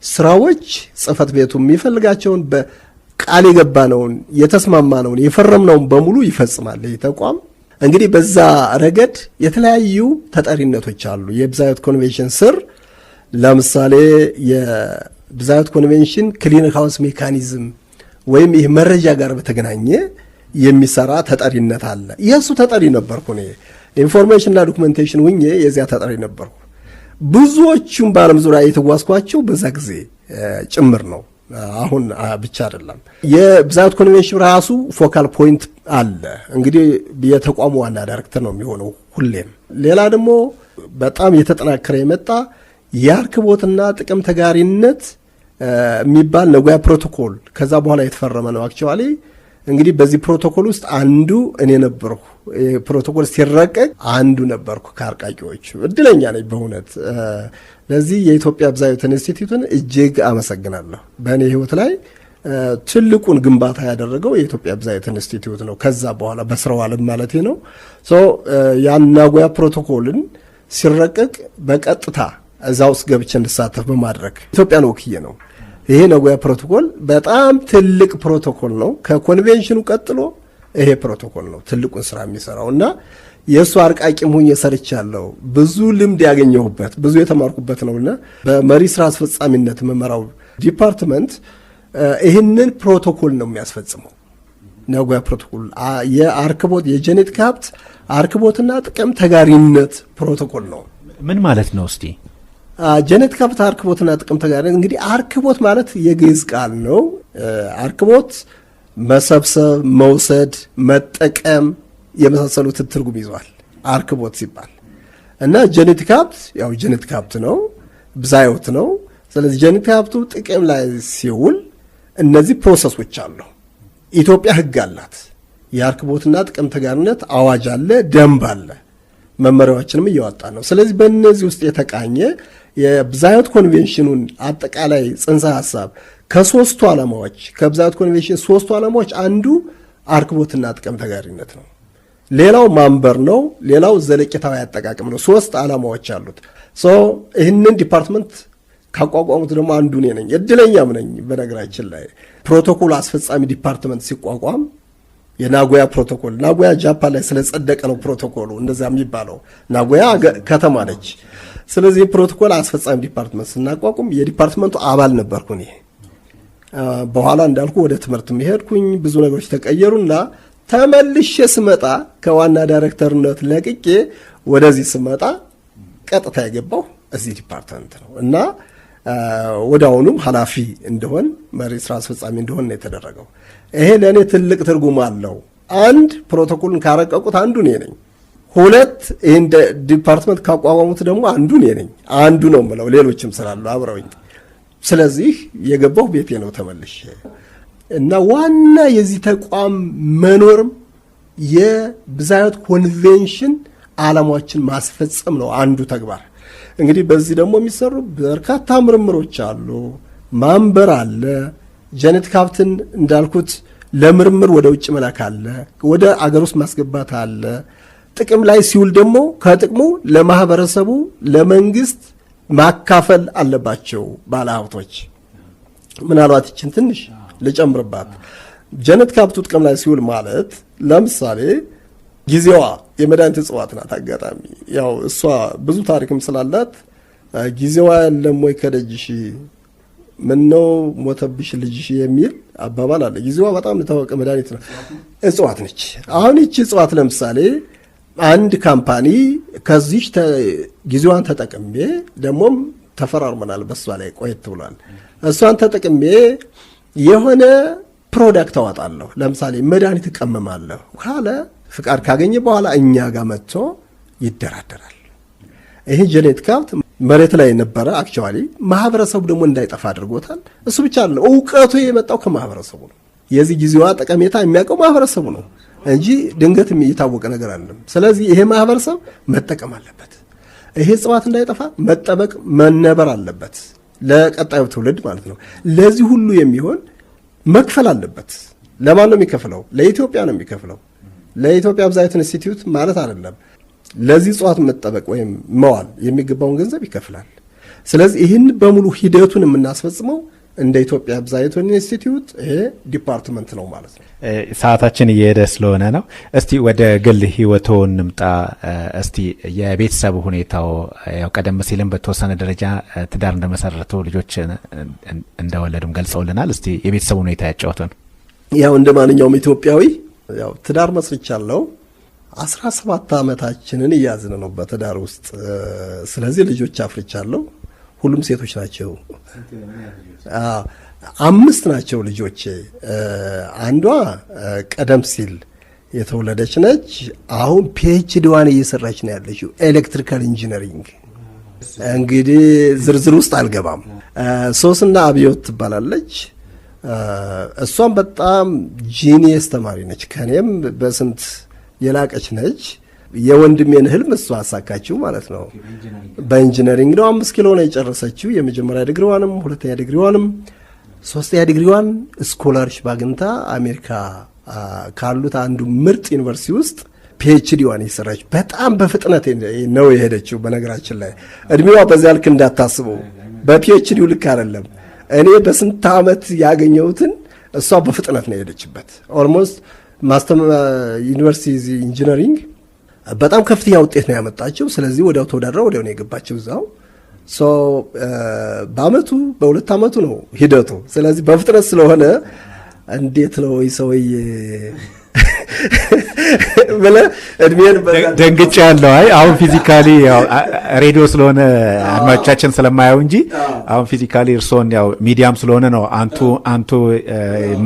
[SPEAKER 1] ስራዎች ጽህፈት ቤቱ የሚፈልጋቸውን በቃል የገባነውን የተስማማነውን የፈረምነውን በሙሉ ይፈጽማል። ይህ ተቋም እንግዲህ በዛ ረገድ የተለያዩ ተጠሪነቶች አሉ። የብዝሃ ሕይወት ኮንቬንሽን ስር ለምሳሌ የብዝሃ ሕይወት ኮንቬንሽን ክሊኒክ ሃውስ ሜካኒዝም ወይም ይህ መረጃ ጋር በተገናኘ የሚሰራ ተጠሪነት አለ። የእሱ ተጠሪ ነበርኩ እኔ። ኢንፎርሜሽንና ዶኩሜንቴሽን ሁኜ የዚያ ተጠሪ ነበርኩ። ብዙዎቹም በዓለም ዙሪያ የተጓዝኳቸው በዛ ጊዜ ጭምር ነው። አሁን ብቻ አይደለም። የብዝሃ ሕይወት ኮንቬንሽን ራሱ ፎካል ፖይንት አለ። እንግዲህ የተቋሙ ዋና ዳይሬክተር ነው የሚሆነው ሁሌም። ሌላ ደግሞ በጣም የተጠናከረ የመጣ የአርክቦትና ጥቅም ተጋሪነት የሚባል ነጎያ ፕሮቶኮል ከዛ በኋላ የተፈረመ ነው። አክቹዋሊ እንግዲህ በዚህ ፕሮቶኮል ውስጥ አንዱ እኔ ነበርኩ። ፕሮቶኮል ሲረቀቅ አንዱ ነበርኩ ከአርቃቂዎች። እድለኛ ነኝ በእውነት። ለዚህ የኢትዮጵያ ብዝሃ ሕይወት ኢንስቲትዩትን እጅግ አመሰግናለሁ። በእኔ ህይወት ላይ ትልቁን ግንባታ ያደረገው የኢትዮጵያ ብዝሃ ሕይወት ኢንስቲትዩት ነው። ከዛ በኋላ በስራው ዓለም ማለት ነው። ያን ናጎያ ፕሮቶኮልን ሲረቀቅ በቀጥታ እዛ ውስጥ ገብቼ እንድሳተፍ በማድረግ ኢትዮጵያን ወክዬ ነው። ይሄ ናጎያ ፕሮቶኮል በጣም ትልቅ ፕሮቶኮል ነው። ከኮንቬንሽኑ ቀጥሎ ይሄ ፕሮቶኮል ነው ትልቁን ስራ የሚሰራው እና የእሱ አርቃቂም ሁኜ ሰርቻለሁ። ብዙ ልምድ ያገኘሁበት ብዙ የተማርኩበት ነውና በመሪ ስራ አስፈጻሚነት መመራው ዲፓርትመንት ይህንን ፕሮቶኮል ነው የሚያስፈጽመው። ናጎያ ፕሮቶኮል የአርክቦት የጄኔቲክ ሀብት አርክቦትና ጥቅም ተጋሪነት ፕሮቶኮል ነው።
[SPEAKER 2] ምን ማለት ነው እስቲ?
[SPEAKER 1] ጄኔቲክ ሀብት አርክቦትና ጥቅም ተጋሪነት እንግዲህ አርክቦት ማለት የግዕዝ ቃል ነው። አርክቦት መሰብሰብ፣ መውሰድ፣ መጠቀም የመሳሰሉትን ትርጉም ይዟል አርክቦት ሲባል እና ጄኔቲክ ሀብት ያው ጄኔቲክ ሀብት ነው፣ ብዝሃ ሕይወት ነው። ስለዚህ ጄኔቲክ ሀብቱ ጥቅም ላይ ሲውል እነዚህ ፕሮሰሶች አሉ። ኢትዮጵያ ሕግ አላት። የአርክቦትና ጥቅም ተጋሪነት አዋጅ አለ፣ ደንብ አለ፣ መመሪያዎችንም እያወጣ ነው። ስለዚህ በእነዚህ ውስጥ የተቃኘ የብዝሃ ሕይወት ኮንቬንሽኑን አጠቃላይ ጽንሰ ሀሳብ ከሶስቱ ዓላማዎች ከብዝሃ ሕይወት ኮንቬንሽን ሶስቱ ዓላማዎች አንዱ አርክቦትና ጥቅም ተጋሪነት ነው። ሌላው ማንበር ነው። ሌላው ዘለቄታዊ አጠቃቀም ነው። ሶስት ዓላማዎች አሉት። ይህንን ዲፓርትመንት ካቋቋሙት ደግሞ አንዱ እኔ ነኝ። እድለኛም ነኝ። በነገራችን ላይ ፕሮቶኮል አስፈጻሚ ዲፓርትመንት ሲቋቋም የናጎያ ፕሮቶኮል ናጎያ ጃፓን ላይ ስለጸደቀ ነው ፕሮቶኮሉ እንደዛ የሚባለው። ናጎያ ከተማ ነች። ስለዚህ ፕሮቶኮል አስፈጻሚ ዲፓርትመንት ስናቋቁም የዲፓርትመንቱ አባል ነበርኩ እኔ። በኋላ እንዳልኩ ወደ ትምህርት የሚሄድኩኝ ብዙ ነገሮች ተቀየሩና ተመልሼ ስመጣ ከዋና ዳይሬክተርነት ለቅቄ ወደዚህ ስመጣ ቀጥታ የገባው እዚህ ዲፓርትመንት ነው እና ወዲያውኑም ኃላፊ እንደሆን መሪ ስራ አስፈጻሚ እንደሆን ነው የተደረገው። ይሄ ለእኔ ትልቅ ትርጉም አለው። አንድ ፕሮቶኮልን ካረቀቁት አንዱ እኔ ነኝ። ሁለት ይህን ዲፓርትመንት ካቋቋሙት ደግሞ አንዱ እኔ ነኝ። አንዱ ነው የምለው ሌሎችም ስላሉ አብረውኝ። ስለዚህ የገባው ቤቴ ነው ተመልሼ እና ዋና የዚህ ተቋም መኖርም የብዝሃ ሕይወት ኮንቬንሽን ዓላማዎችን ማስፈጸም ነው አንዱ ተግባር። እንግዲህ በዚህ ደግሞ የሚሰሩ በርካታ ምርምሮች አሉ። ማንበር አለ። ጄኔቲክ ሀብትን እንዳልኩት ለምርምር ወደ ውጭ መላክ አለ፣ ወደ አገር ውስጥ ማስገባት አለ። ጥቅም ላይ ሲውል ደግሞ ከጥቅሙ ለማህበረሰቡ ለመንግስት ማካፈል አለባቸው ባለሀብቶች። ምናልባት ይችን ትንሽ ልጨምርባት። ጀነቲክ ሀብቱ ጥቅም ላይ ሲውል ማለት ለምሳሌ ጊዜዋ የመድኃኒት እጽዋት ናት። አጋጣሚ ያው እሷ ብዙ ታሪክም ስላላት ጊዜዋ የለም ወይ ከደጅሽ ምነው ሞተብሽ ልጅሽ የሚል አባባል አለ። ጊዜዋ በጣም የታወቀ መድኃኒት ነው፣ እጽዋት ነች። አሁን ይቺ እጽዋት ለምሳሌ አንድ ካምፓኒ ከዚህ ጊዜዋን ተጠቅሜ ደግሞም ተፈራርመናል፣ በሷ ላይ ቆየት ብሏል። እሷን ተጠቅሜ የሆነ ፕሮዳክት አወጣለሁ፣ ለምሳሌ መድኃኒት እቀመማለሁ ካለ ፍቃድ ካገኘ በኋላ እኛ ጋር መጥቶ ይደራደራል። ይሄ ጄኔቲክ ሀብት መሬት ላይ ነበረ። አክቹዋሊ ማህበረሰቡ ደግሞ እንዳይጠፋ አድርጎታል። እሱ ብቻ አይደለም፣ እውቀቱ የመጣው ከማህበረሰቡ ነው። የዚህ ጊዜዋ ጠቀሜታ የሚያውቀው ማህበረሰቡ ነው እንጂ ድንገት የታወቀ ነገር አይደለም። ስለዚህ ይሄ ማህበረሰብ መጠቀም አለበት። ይሄ እጽዋት እንዳይጠፋ መጠበቅ መነበር አለበት፣ ለቀጣዩ ትውልድ ማለት ነው። ለዚህ ሁሉ የሚሆን መክፈል አለበት። ለማን ነው የሚከፍለው? ለኢትዮጵያ ነው የሚከፍለው። ለኢትዮጵያ ብዝሃ ኢንስቲትዩት ማለት አይደለም። ለዚህ እጽዋት መጠበቅ ወይም መዋል የሚገባውን ገንዘብ ይከፍላል። ስለዚህ ይህን በሙሉ ሂደቱን የምናስፈጽመው እንደ ኢትዮጵያ ብዝሃ ኢንስቲትዩት ይሄ ዲፓርትመንት ነው ማለት ነው።
[SPEAKER 2] ሰዓታችን እየሄደ ስለሆነ ነው። እስቲ ወደ ግል ህይወቶ እንምጣ። እስቲ የቤተሰብ ሁኔታው ያው ቀደም ሲልም በተወሰነ ደረጃ ትዳር እንደመሰረቱ ልጆች እንደወለዱም ገልጸውልናል። እስቲ የቤተሰብ ሁኔታ ያጫውቱን።
[SPEAKER 1] ያው እንደ ማንኛውም ኢትዮጵያዊ ያው ትዳር መስርቻለሁ። 17 ዓመታችንን እያዝን ነው በትዳር ውስጥ። ስለዚህ ልጆች አፍርቻለሁ። ሁሉም ሴቶች ናቸው። 5 ናቸው ልጆቼ። አንዷ ቀደም ሲል የተወለደች ነች። አሁን ፒኤችዲዋን እየሰራች ነው ያለችው ኤሌክትሪካል ኢንጂነሪንግ። እንግዲህ ዝርዝር ውስጥ አልገባም። ሶስና አብዮት ትባላለች። እሷም በጣም ጂኒየስ ተማሪ ነች፣ ከኔም በስንት የላቀች ነች። የወንድሜን ህልም እሷ አሳካችው ማለት ነው። በኢንጂነሪንግ ነው 5 ኪሎ ነው የጨረሰችው። የመጀመሪያ ዲግሪዋንም 2ኛ ዲግሪዋንም 3ኛ ዲግሪዋን ስኮላርሺፕ አግኝታ አሜሪካ ካሉት አንዱ ምርጥ ዩኒቨርሲቲ ውስጥ ፒኤችዲዋን የሰራች በጣም በፍጥነት ነው የሄደችው። በነገራችን ላይ እድሜዋ በዚያ ልክ እንዳታስበው፣ በፒኤችዲው ልክ አይደለም። እኔ በስንት ዓመት ያገኘሁትን እሷ በፍጥነት ነው የሄደችበት። ኦልሞስት ዩኒቨርሲቲ ኢንጂነሪንግ በጣም ከፍተኛ ውጤት ነው ያመጣችው። ስለዚህ ወዲያው ተወዳድራ ወዲያው ነው የገባችው እዛው። በአመቱ በ2 ዓመቱ ነው ሂደቱ። ስለዚህ በፍጥነት ስለሆነ እንዴት ነው ሰውዬ ብለህ እድሜን
[SPEAKER 2] ደንግጬ ያለው። አይ አሁን ፊዚካሊ ያው ሬዲዮ ስለሆነ አድማጮቻችን ስለማያዩ እንጂ አሁን ፊዚካሊ እርሶን ያው ሚዲያም ስለሆነ ነው አንቱ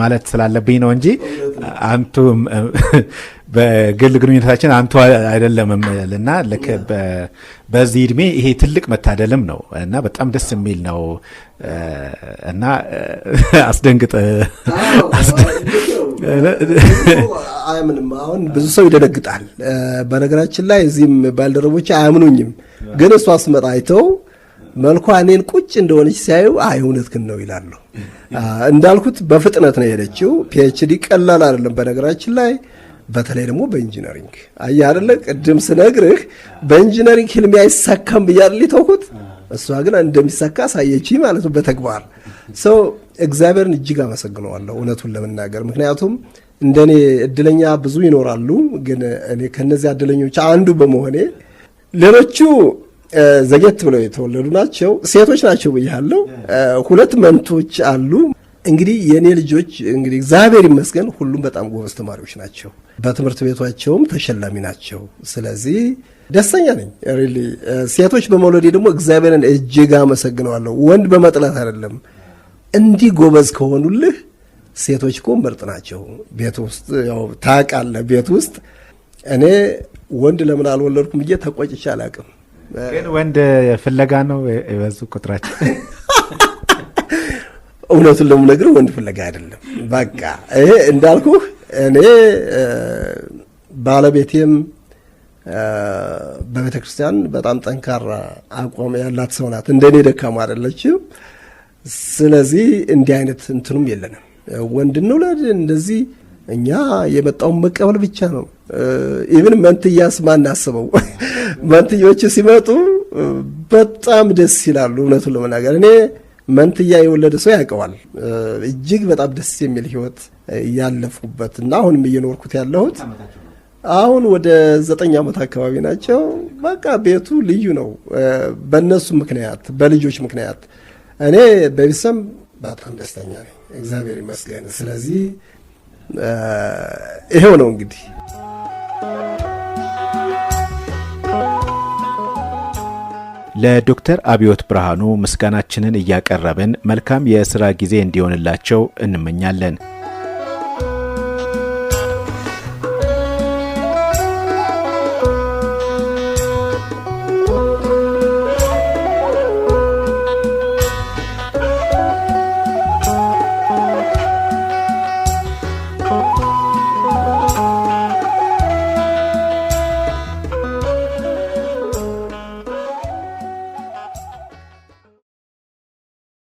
[SPEAKER 2] ማለት ስላለብኝ ነው እንጂ አንቱ በግል ግንኙነታችን አንቱ አይደለም እና ልክ በዚህ እድሜ ይሄ ትልቅ መታደልም ነው እና በጣም ደስ የሚል ነው እና አስደንግጥ
[SPEAKER 1] አያምንም። አሁን ብዙ ሰው ይደነግጣል። በነገራችን ላይ እዚህም ባልደረቦች አያምኑኝም፣ ግን እሷ ስመጣ አይተው መልኳ እኔን ቁጭ እንደሆነች ሲያዩ አይ እውነትህን ነው ይላሉ። እንዳልኩት በፍጥነት ነው የሄደችው። ፒኤችዲ ቀላል አይደለም በነገራችን ላይ፣ በተለይ ደግሞ በኢንጂነሪንግ አየህ አይደለ? ቅድም ስነግርህ በኢንጂነሪንግ ህልሜ አይሳካም ብያለሁ ተውኩት። እሷ ግን እንደሚሳካ ሳየች ማለት ነው በተግባር። ሰው እግዚአብሔርን እጅግ አመሰግነዋለሁ እውነቱን ለመናገር። ምክንያቱም እንደኔ እድለኛ ብዙ ይኖራሉ፣ ግን እኔ ከነዚህ እድለኞች አንዱ በመሆኔ ሌሎቹ ዘጌት ብለው የተወለዱ ናቸው፣ ሴቶች ናቸው ብያለሁ። 2 መንቶች አሉ። እንግዲህ የኔ ልጆች እንግዲህ እግዚአብሔር ይመስገን ሁሉም በጣም ጎበዝ ተማሪዎች ናቸው። በትምህርት ቤቷቸውም ተሸላሚ ናቸው። ስለዚህ ደስተኛ ነኝ። ሪሊ ሴቶች በመውለዴ ደግሞ እግዚአብሔርን እጅግ አመሰግነዋለሁ። ወንድ በመጥላት አይደለም። እንዲህ ጎበዝ ከሆኑልህ ሴቶች እኮ ምርጥ ናቸው። ቤት ውስጥ ያው ታውቃለህ፣ ቤት ውስጥ እኔ ወንድ ለምን አልወለድኩም ብዬ ተቆጭቼ አላውቅም።
[SPEAKER 2] ግን ወንድ ፍለጋ ነው የበዙ ቁጥራቸው።
[SPEAKER 1] እውነቱን ለምነግርህ ወንድ ፍለጋ አይደለም። በቃ ይሄ እንዳልኩህ እኔ ባለቤቴም በቤተ ክርስቲያን በጣም ጠንካራ አቋም ያላት ሰው ናት። እንደኔ ደካማ አይደለችም። ስለዚህ እንዲህ አይነት እንትኑም የለንም። ወንድ እንውለድ እንደዚህ እኛ የመጣውን መቀበል ብቻ ነው። ኢቭን መንትያስ ማን አስበው መንትዮች ሲመጡ በጣም ደስ ይላሉ። እውነቱን ለመናገር እኔ መንትያ የወለደ ሰው ያውቀዋል። እጅግ በጣም ደስ የሚል ህይወት ያለፉበት እና አሁንም እየኖርኩት ያለሁት አሁን ወደ 9 ዓመት አካባቢ ናቸው። በቃ ቤቱ ልዩ ነው በእነሱ ምክንያት፣ በልጆች ምክንያት። እኔ በቤተሰብ በጣም ደስተኛ ነኝ፣ እግዚአብሔር ይመስገን። ስለዚህ ይሄው ነው እንግዲህ።
[SPEAKER 2] ለዶክተር አብዮት ብርሃኑ ምስጋናችንን እያቀረብን መልካም የሥራ ጊዜ እንዲሆንላቸው እንመኛለን።